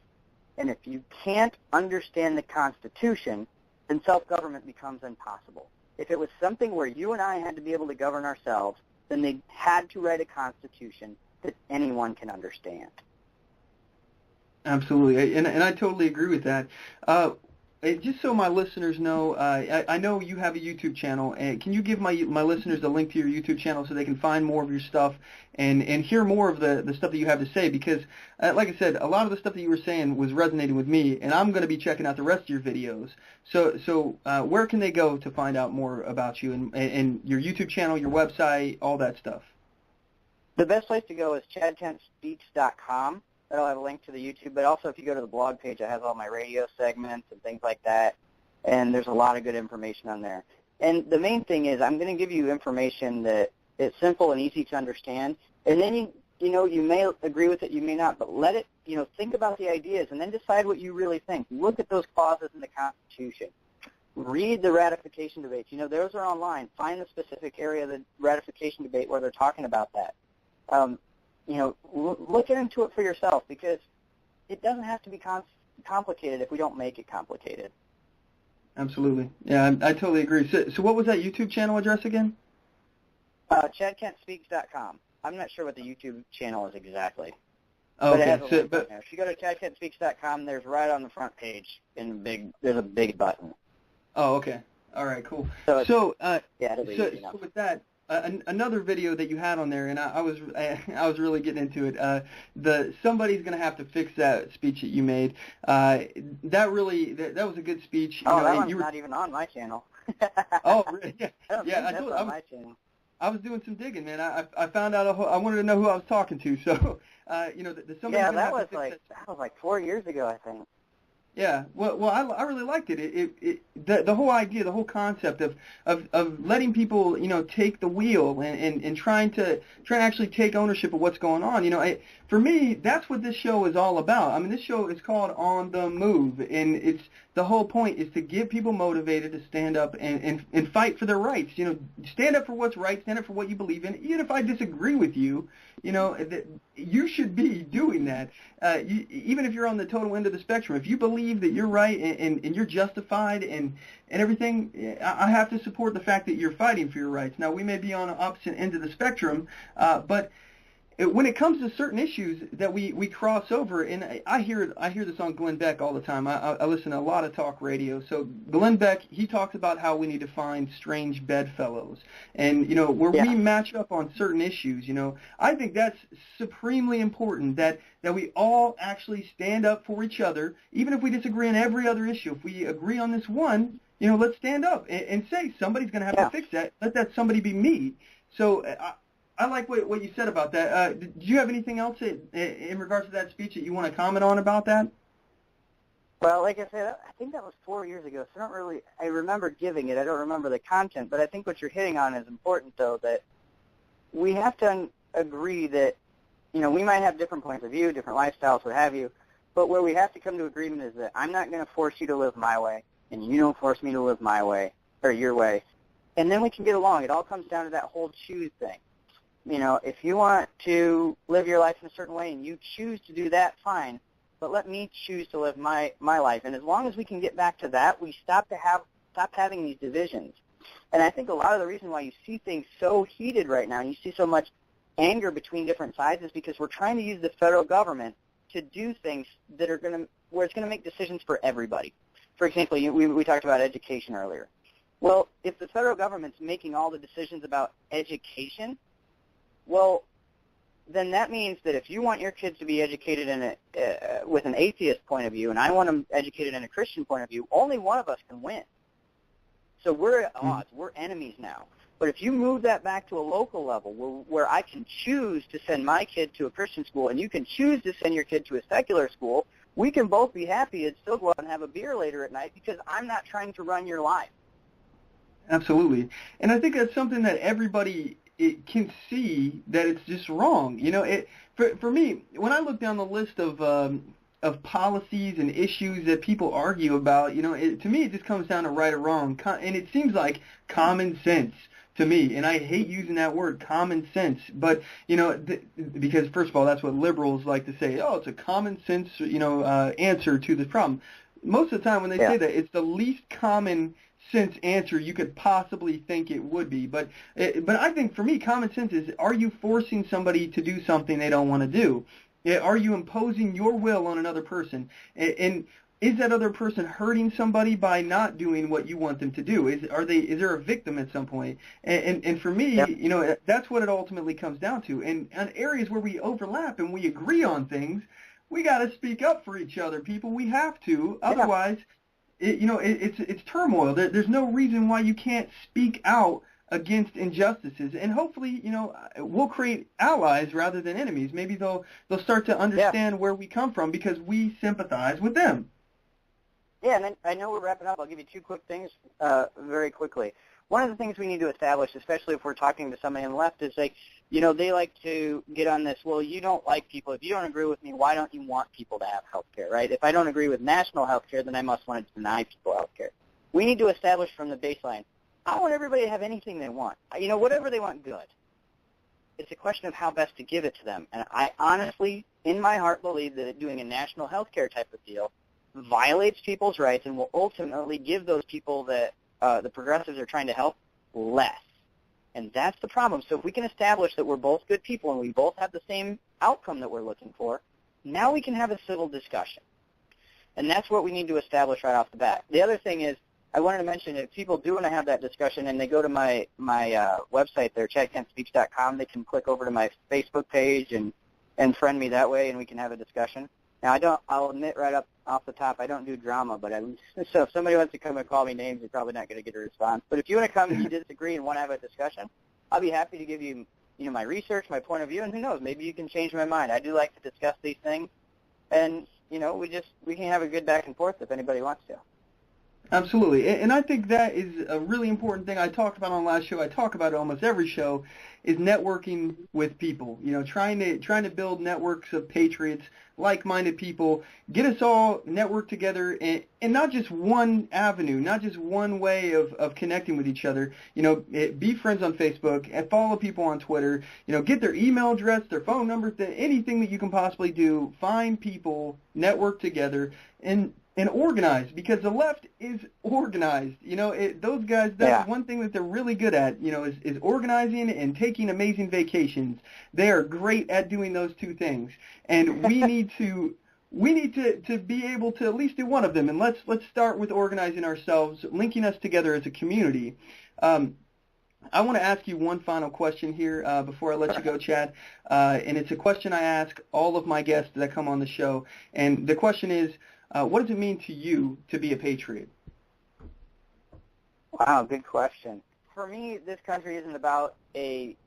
And if you can't understand the Constitution, then self-government becomes impossible. If it was something where you and I had to be able to govern ourselves, then they had to write a Constitution that anyone can understand. Absolutely, and I totally agree with that. Just so my listeners know, I know you have a YouTube channel, and can you give my listeners a link to your YouTube channel so they can find more of your stuff and hear more of the stuff that you have to say? Because, like I said, a lot of the stuff that you were saying was resonating with me, and I'm going to be checking out the rest of your videos. So where can they go to find out more about you and your YouTube channel, your website, all that stuff? The best place to go is chadkentspeaks.com. That'll have a link to the YouTube, but also if you go to the blog page, it has all my radio segments and things like that, and there's a lot of good information on there. And the main thing is I'm going to give you information that is simple and easy to understand, and then you may agree with it, you may not, but let it, think about the ideas and then decide what you really think. Look at those clauses in the Constitution. Read the ratification debates. Those are online. Find the specific area of the ratification debate where they're talking about that. Look into it for yourself, because it doesn't have to be complicated if we don't make it complicated. Absolutely. Yeah, I totally agree. So what was that YouTube channel address again? ChadKentSpeaks.com. I'm not sure what the YouTube channel is exactly. Oh, but okay. it has a link there. If you go to ChadKentSpeaks.com, there's right on the front page there's a big button. Oh, okay. All right, cool. So easy enough. With that, another video that you had on there, and I was really getting into it. Somebody's going to have to fix that speech that you made. That was a good speech. That one's not even on my channel. Oh, really? Yeah. On my channel. I was doing some digging, man. I found out I wanted to know who I was talking to. So, that was like 4 years ago, I think. Yeah, well, I really liked it. The whole idea, the whole concept of letting people, take the wheel and trying to actually take ownership of what's going on. For me, that's what this show is all about. I mean, this show is called On the Move, and the whole point is to get people motivated to stand up and fight for their rights. Stand up for what's right, stand up for what you believe in. Even if I disagree with you, you should be doing that. Even if you're on the total end of the spectrum, if you believe that you're right and you're justified and everything, I have to support the fact that you're fighting for your rights. Now, we may be on the opposite end of the spectrum, but when it comes to certain issues that we cross over, and I hear this on Glenn Beck all the time. I listen to a lot of talk radio. So Glenn Beck, he talks about how we need to find strange bedfellows, and where we match up on certain issues. I think that's supremely important that we all actually stand up for each other, even if we disagree on every other issue. If we agree on this one, let's stand up and say somebody's going to have to fix that. Let that somebody be me. So I like what you said about that. Do you have anything else in regards to that speech that you want to comment on about that? Well, like I said, I think that was 4 years ago, so I remember giving it. I don't remember the content, but I think what you're hitting on is important, though, that we have to agree that, we might have different points of view, different lifestyles, what have you, but where we have to come to agreement is that I'm not going to force you to live my way, and you don't force me to live my way, or your way, and then we can get along. It all comes down to that whole choose thing. If you want to live your life in a certain way and you choose to do that, fine. But let me choose to live my life. And as long as we can get back to that, we stop having these divisions. And I think a lot of the reason why you see things so heated right now, and you see so much anger between different sides, is because we're trying to use the federal government to do things that are where it's going to make decisions for everybody. For example, we talked about education earlier. Well, if the federal government's making all the decisions about education, well, then that means that if you want your kids to be educated with an atheist point of view, and I want them educated in a Christian point of view, only one of us can win. So we're at odds. We're enemies now. But if you move that back to a local level where I can choose to send my kid to a Christian school and you can choose to send your kid to a secular school, we can both be happy and still go out and have a beer later at night because I'm not trying to run your life. Absolutely. And I think that's something that everybody can see that it's just wrong. For me, when I look down the list of policies and issues that people argue about, to me it just comes down to right or wrong, and it seems like common sense to me. And I hate using that word, common sense, but because first of all, that's what liberals like to say. Oh, it's a common sense, answer to this problem. Most of the time when they say that, it's the least common sense answer you could possibly think it would be. But I think for me, common sense is: are you forcing somebody to do something they don't want to do? Are you imposing your will on another person? And is that other person hurting somebody by not doing what you want them to do? Is there a victim at some point? And for me, that's what it ultimately comes down to. And on areas where we overlap and we agree on things, we got to speak up for each other, people. We have to. Otherwise, it's turmoil. There's no reason why you can't speak out against injustices, and hopefully, we'll create allies rather than enemies. Maybe they'll start to understand where we come from because we sympathize with them. Yeah, and then I know we're wrapping up. I'll give you two quick things very quickly. One of the things we need to establish, especially if we're talking to somebody on the left, is like, they like to get on this, well, you don't like people. If you don't agree with me, why don't you want people to have health care, right? If I don't agree with national health care, then I must want to deny people health care. We need to establish from the baseline, I want everybody to have anything they want. Whatever they want, good. It's a question of how best to give it to them. And I honestly, in my heart, believe that doing a national health care type of deal violates people's rights and will ultimately give those people that the progressives are trying to help less. And that's the problem. So if we can establish that we're both good people and we both have the same outcome that we're looking for, now we can have a civil discussion. And that's what we need to establish right off the bat. The other thing is, I wanted to mention, if people do want to have that discussion and they go to my website there, chadkentspeech.com, they can click over to my Facebook page and friend me that way, and we can have a discussion. Now, I'll admit right up off the top, I don't do drama, but so if somebody wants to come and call me names, you're probably not going to get a response. But if you want to come and you disagree and want to have a discussion, I'll be happy to give you, my research, my point of view, and who knows, maybe you can change my mind. I do like to discuss these things, and, we can have a good back and forth if anybody wants to. Absolutely, and I think that is a really important thing I talked about on the last show. I talk about it almost every show, is networking with people. You know, trying to build networks of patriots, like-minded people, get us all networked together, and not just one avenue, not just one way of connecting with each other. You know, be friends on Facebook, and follow people on Twitter. You know, get their email address, their phone number, anything that you can possibly do. Find people, network together, and organize, because the left is organized. You know, those guys, that's one thing that they're really good at, you know, is organizing and taking amazing vacations. They are great at doing those two things. And we need to be able to at least do one of them. And let's start with organizing ourselves, linking us together as a community. I want to ask you one final question here before I let you go, Chad. And it's a question I ask all of my guests that come on the show. And the question is, what does it mean to you to be a patriot? Wow, good question. For me, this country isn't about a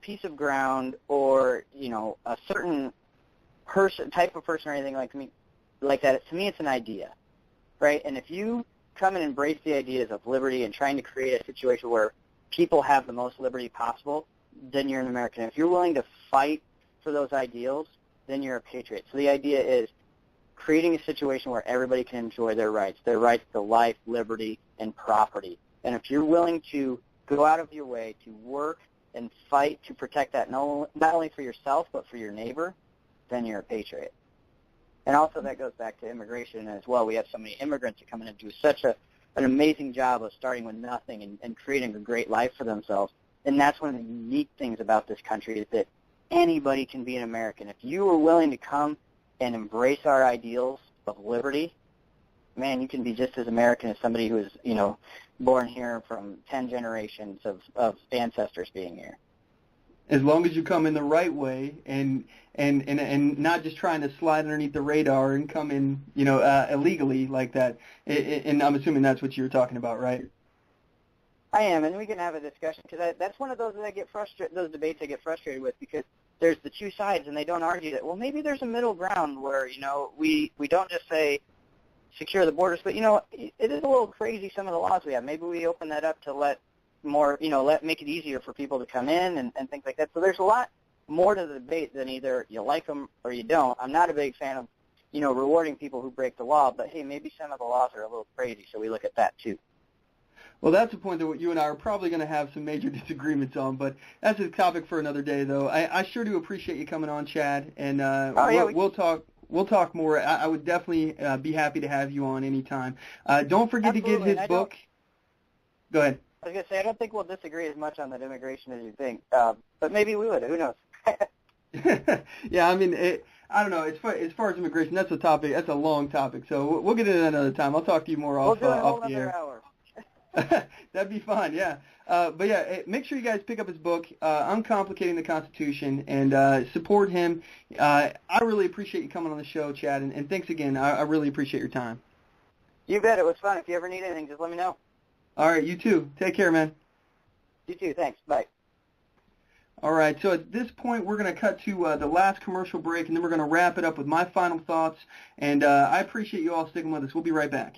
piece of ground or a certain type of person or anything like that. To me, it's an idea, right? And if you come and embrace the ideas of liberty and trying to create a situation where people have the most liberty possible, then you're an American. If you're willing to fight for those ideals, then you're a patriot. So the idea is creating a situation where everybody can enjoy their rights to life, liberty, and property. And if you're willing to go out of your way to work and fight to protect that, not only for yourself but for your neighbor, then you're a patriot. And also that goes back to immigration as well. We have so many immigrants that come in and do such an amazing job of starting with nothing and creating a great life for themselves. And that's one of the unique things about this country, is that anybody can be an American. If you are willing to come and embrace our ideals of liberty, man, you can be just as American as somebody who is, born here from 10 generations of ancestors being here. As long as you come in the right way and not just trying to slide underneath the radar and come in, illegally like that. And I'm assuming that's what you were talking about, right? I am, and we can have a discussion, because that's one of those those debates I get frustrated with, because there's the two sides, and they don't argue that, well, maybe there's a middle ground where, we don't just say secure the borders, but, it is a little crazy, some of the laws we have. Maybe we open that up to let more, make it easier for people to come in and things like that. So there's a lot more to the debate than either you like them or you don't. I'm not a big fan of, rewarding people who break the law, but, hey, maybe some of the laws are a little crazy, so we look at that too. Well, that's a point that you and I are probably going to have some major disagreements on, but that's a topic for another day, though. I sure do appreciate you coming on, Chad, and we'll talk more. I would definitely be happy to have you on anytime. Don't forget to get his book. Go ahead. I was going to say, I don't think we'll disagree as much on that immigration as you think, but maybe we would. Who knows? Yeah, I mean, I don't know. As far as immigration, that's a topic. That's a long topic, so we'll get into that another time. I'll talk to you more off the air. We'll do a whole other hour. That'd be fun, yeah. But yeah, make sure you guys pick up his book, Uncomplicating the Constitution, and support him. I really appreciate you coming on the show, Chad, and thanks again. I really appreciate your time. You bet. It was fun. If you ever need anything, just let me know. All right, you too. Take care, man. You too. Thanks. Bye. All right, so at this point, we're going to cut to the last commercial break, and then we're going to wrap it up with my final thoughts. And I appreciate you all sticking with us. We'll be right back.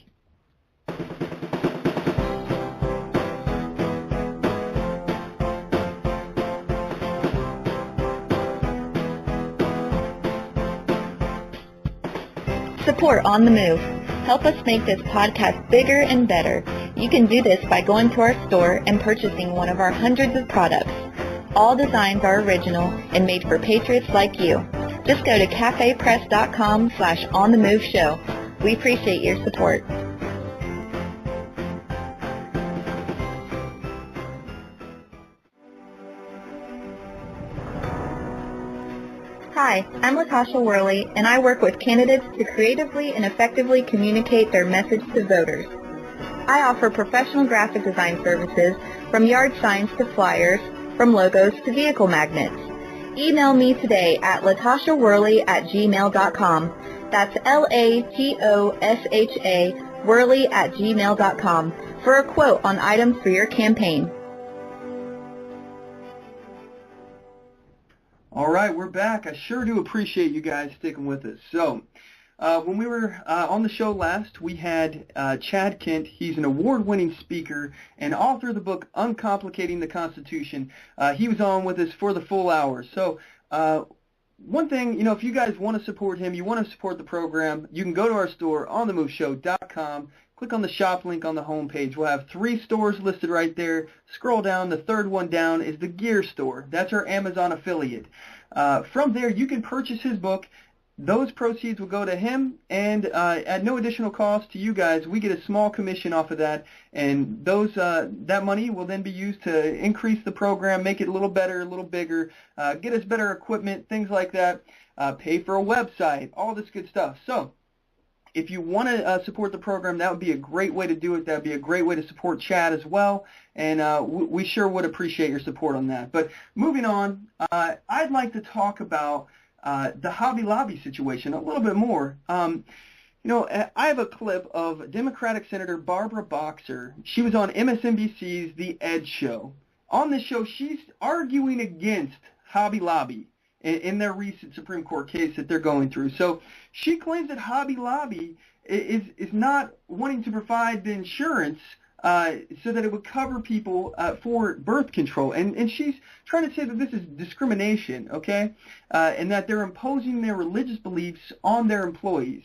Support On The Move. Help us make this podcast bigger and better. You can do this by going to our store and purchasing one of our hundreds of products. All designs are original and made for patriots like you. Just go to cafepress.com/OnTheMoveShow. We appreciate your support. Hi, I'm Latasha Worley, and I work with candidates to creatively and effectively communicate their message to voters. I offer professional graphic design services from yard signs to flyers, from logos to vehicle magnets. Email me today at latashaworley@gmail.com. That's LATOSHA Worley@gmail.com for a quote on items for your campaign. All right, we're back. I sure do appreciate you guys sticking with us. So, When we were on the show last, we had Chad Kent. He's an award-winning speaker and author of the book Uncomplicating the Constitution. He was on with us for the full hour. So one thing, if you guys want to support him, you want to support the program, you can go to our store, OnTheMoveShow.com. Click on the shop link on the homepage. We'll have 3 stores listed right there. Scroll down. The third one down is the gear store. That's our Amazon affiliate. From there, you can purchase his book. Those proceeds will go to him, and at no additional cost to you guys, we get a small commission off of that, and that money will then be used to increase the program, make it a little better, a little bigger, get us better equipment, things like that, pay for a website, all this good stuff. So if you want to support the program, that would be a great way to do it. That would be a great way to support Chad as well, and we sure would appreciate your support on that. But moving on, I'd like to talk about the Hobby Lobby situation a little bit more. I have a clip of Democratic Senator Barbara Boxer. She was on MSNBC's The Ed Show. On this show, she's arguing against Hobby Lobby in their recent Supreme Court case that they're going through. So she claims that Hobby Lobby is not wanting to provide the insurance so that it would cover people for birth control. And she's trying to say that this is discrimination, okay, and that they're imposing their religious beliefs on their employees.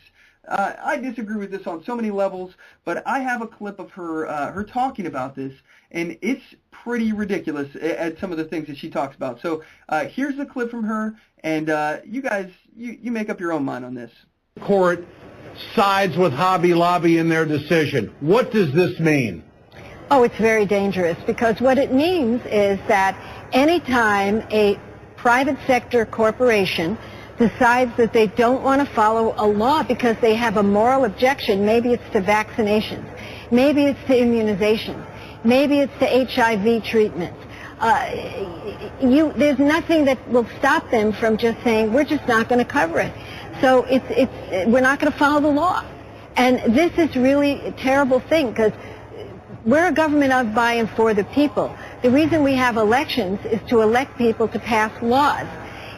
I disagree with this on so many levels, but I have a clip of her talking about this, and it's pretty ridiculous at some of the things that she talks about. So here's the clip from her, and you guys, you make up your own mind on this. Court sides with Hobby Lobby in their decision. What does this mean? Oh, it's very dangerous, because what it means is that anytime a private sector corporation decides that they don't want to follow a law because they have a moral objection, maybe it's to vaccinations, maybe it's to immunizations, maybe it's to HIV treatments, there's nothing that will stop them from just saying, we're just not going to cover it. So we're not going to follow the law. And this is really a terrible thing, because we're a government of, by, and for the people. The reason we have elections is to elect people to pass laws.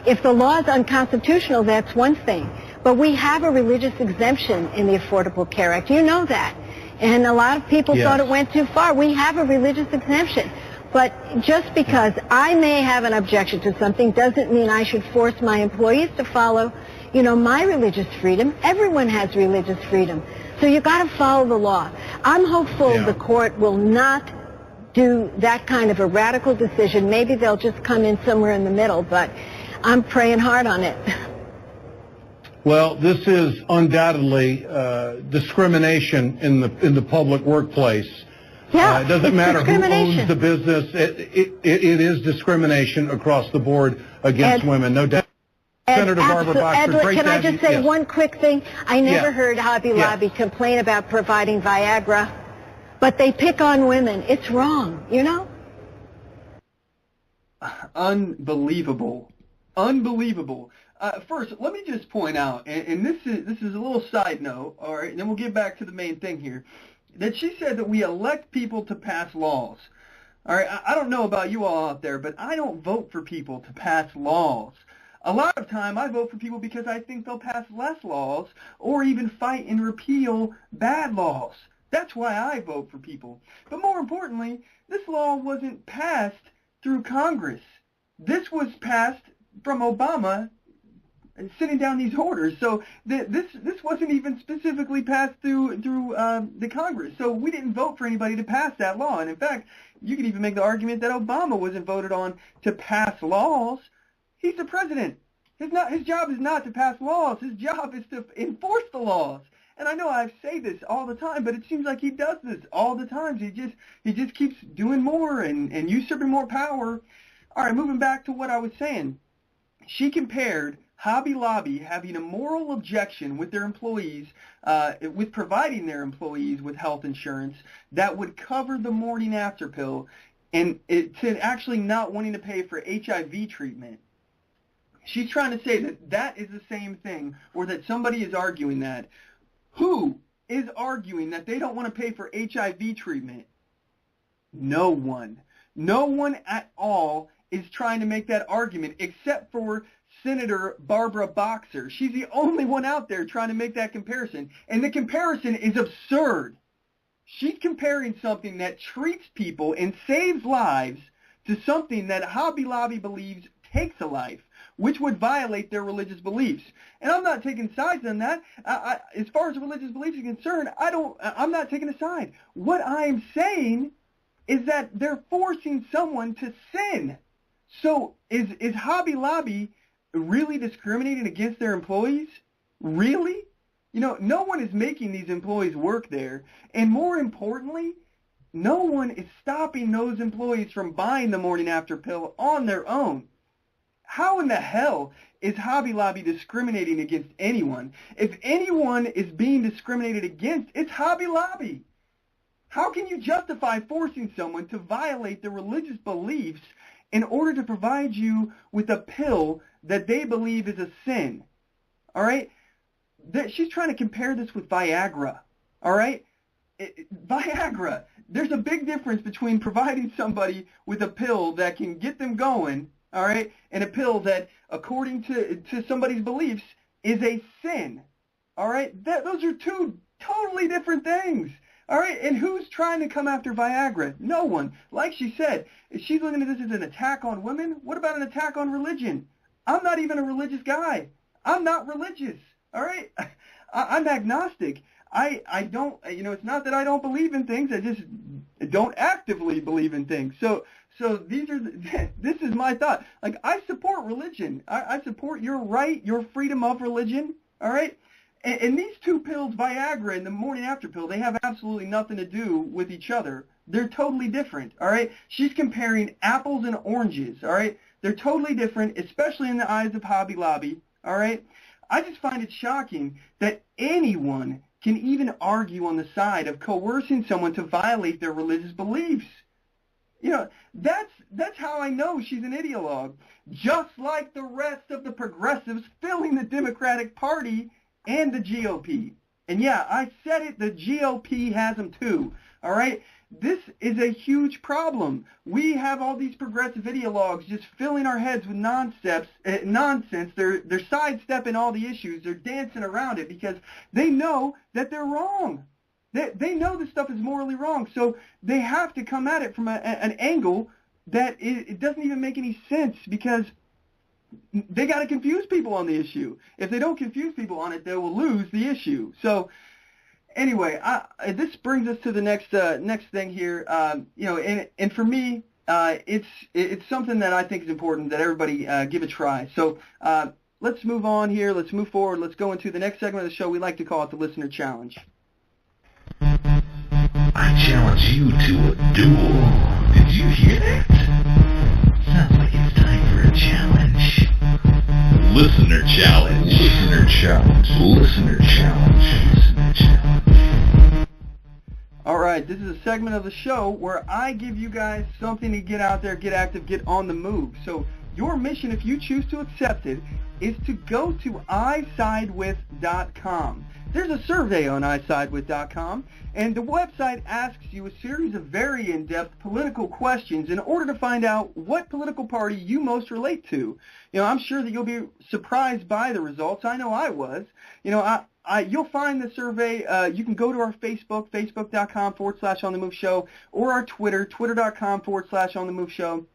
If the law is unconstitutional, that's one thing. But we have a religious exemption in the Affordable Care Act. You know that. And a lot of people thought it went too far. We have a religious exemption. But just because I may have an objection to something doesn't mean I should force my employees to follow, my religious freedom. Everyone has religious freedom. So you got to follow the law. I'm hopeful the court will not do that kind of a radical decision. Maybe they'll just come in somewhere in the middle, but I'm praying hard on it. Well, this is undoubtedly discrimination in the public workplace. Yeah, it doesn't matter who owns the business. It is discrimination across the board against women, no doubt. Senator Barbara Boxer, great can I just say one quick thing? I never heard Hobby Lobby complain about providing Viagra, but they pick on women. It's wrong, Unbelievable. Unbelievable. First, let me just point out, and this is a little side note, all right, and then we'll get back to the main thing here, that she said that we elect people to pass laws. All right, I don't know about you all out there, but I don't vote for people to pass laws. A lot of time I vote for people because I think they'll pass less laws or even fight and repeal bad laws. That's why I vote for people. But more importantly, this law wasn't passed through Congress. This was passed from Obama sitting down these orders. So this wasn't even specifically passed through the Congress. So we didn't vote for anybody to pass that law. And in fact, you could even make the argument that Obama wasn't voted on to pass laws. He's the president. His job is not to pass laws. His job is to enforce the laws. And I know I say this all the time, but it seems like he does this all the time. He just keeps doing more and usurping more power. All right, moving back to what I was saying. She compared Hobby Lobby having a moral objection with their employees, with providing their employees with health insurance that would cover the morning after pill, and to actually not wanting to pay for HIV treatment. She's trying to say that that is the same thing, or that somebody is arguing that. Who is arguing that they don't want to pay for HIV treatment? No one. No one at all is trying to make that argument except for Senator Barbara Boxer. She's the only one out there trying to make that comparison. And the comparison is absurd. She's comparing something that treats people and saves lives to something that Hobby Lobby believes takes a life, which would violate their religious beliefs. And I'm not taking sides on that. As far as religious beliefs are concerned, I'm not taking a side. What I'm saying is that they're forcing someone to sin. So is Hobby Lobby really discriminating against their employees? Really? You know, no one is making these employees work there. And more importantly, no one is stopping those employees from buying the morning after pill on their own. How in the hell is Hobby Lobby discriminating against anyone? If anyone is being discriminated against, it's Hobby Lobby. How can you justify forcing someone to violate their religious beliefs in order to provide you with a pill that they believe is a sin? All right? She's trying to compare this with Viagra. All right? Viagra. There's a big difference between providing somebody with a pill that can get them going, all right, and a pill that, according to somebody's beliefs, is a sin. All right? Those are two totally different things. All right? And who's trying to come after Viagra? No one. Like she said, is she looking at this as an attack on women? What about an attack on religion? I'm not even a religious guy. I'm not religious. All right? I'm agnostic. I don't, it's not that I don't believe in things. I just don't actively believe in things. So this is my thought. Like, I support religion. I support your right, your freedom of religion. All right? And these two pills, Viagra and the morning after pill, they have absolutely nothing to do with each other. They're totally different. All right? She's comparing apples and oranges. All right? They're totally different, especially in the eyes of Hobby Lobby. All right? I just find it shocking that anyone can even argue on the side of coercing someone to violate their religious beliefs. You know, that's how I know she's an ideologue, just like the rest of the progressives filling the Democratic Party and the GOP. And yeah, I said it, the GOP has them too, all right? This is a huge problem. We have all these progressive ideologues just filling our heads with nonsense. They're sidestepping all the issues. They're dancing around it because they know that they're wrong. They know this stuff is morally wrong. So they have to come at it from an angle that it doesn't even make any sense because they got to confuse people on the issue. If they don't confuse people on it, they will lose the issue. So anyway, this brings us to the next thing here. And for me, it's something that I think is important that everybody give a try. So let's move on here. Let's move forward. Let's go into the next segment of the show. We like to call it the Listener Challenge. I challenge you to a duel. Did you hear that? Sounds like it's time for a challenge. Listener Challenge. Listener Challenge. Listener Challenge. Listener Challenge. All right, this is a segment of the show where I give you guys something to get out there, get active, get on the move. So your mission, if you choose to accept it, is to go to isidewith.com. There's a survey on isidewith.com, and the website asks you a series of very in-depth political questions in order to find out what political party you most relate to. You know, I'm sure that you'll be surprised by the results. I know I was. You know, you'll find the survey. You can go to our Facebook, facebook.com/OnTheMoveShow, or our Twitter, twitter.com/OnTheMoveShow.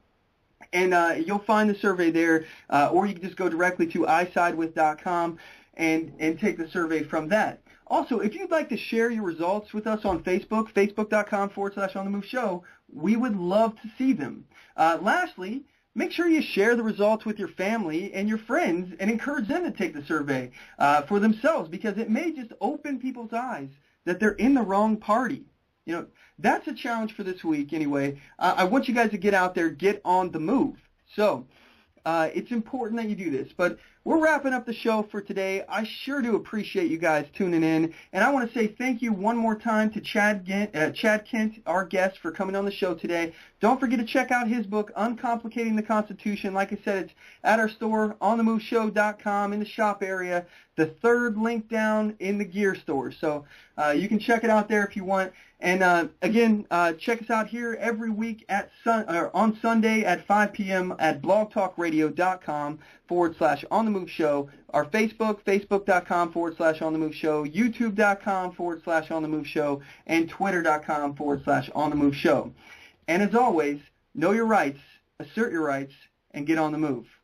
And you'll find the survey there, or you can just go directly to isidewith.com and take the survey from that. Also, if you'd like to share your results with us on Facebook, facebook.com/OnTheMoveShow, we would love to see them. Lastly, make sure you share the results with your family and your friends and encourage them to take the survey for themselves, because it may just open people's eyes that they're in the wrong party. You know, that's a challenge for this week anyway. I want you guys to get out there, get on the move. So it's important that you do this. But we're wrapping up the show for today. I sure do appreciate you guys tuning in. And I want to say thank you one more time to Chad Kent, our guest, for coming on the show today. Don't forget to check out his book, Uncomplicating the Constitution. Like I said, it's at our store, onthemoveshow.com, in the shop area. the third link down in the gear store. So you can check it out there if you want. And again, check us out here every week at on Sunday at 5 p.m. at blogtalkradio.com/OnTheMoveShow. Our Facebook, facebook.com/OnTheMoveShow, youtube.com/OnTheMoveShow, and twitter.com/OnTheMoveShow. And as always, know your rights, assert your rights, and get on the move.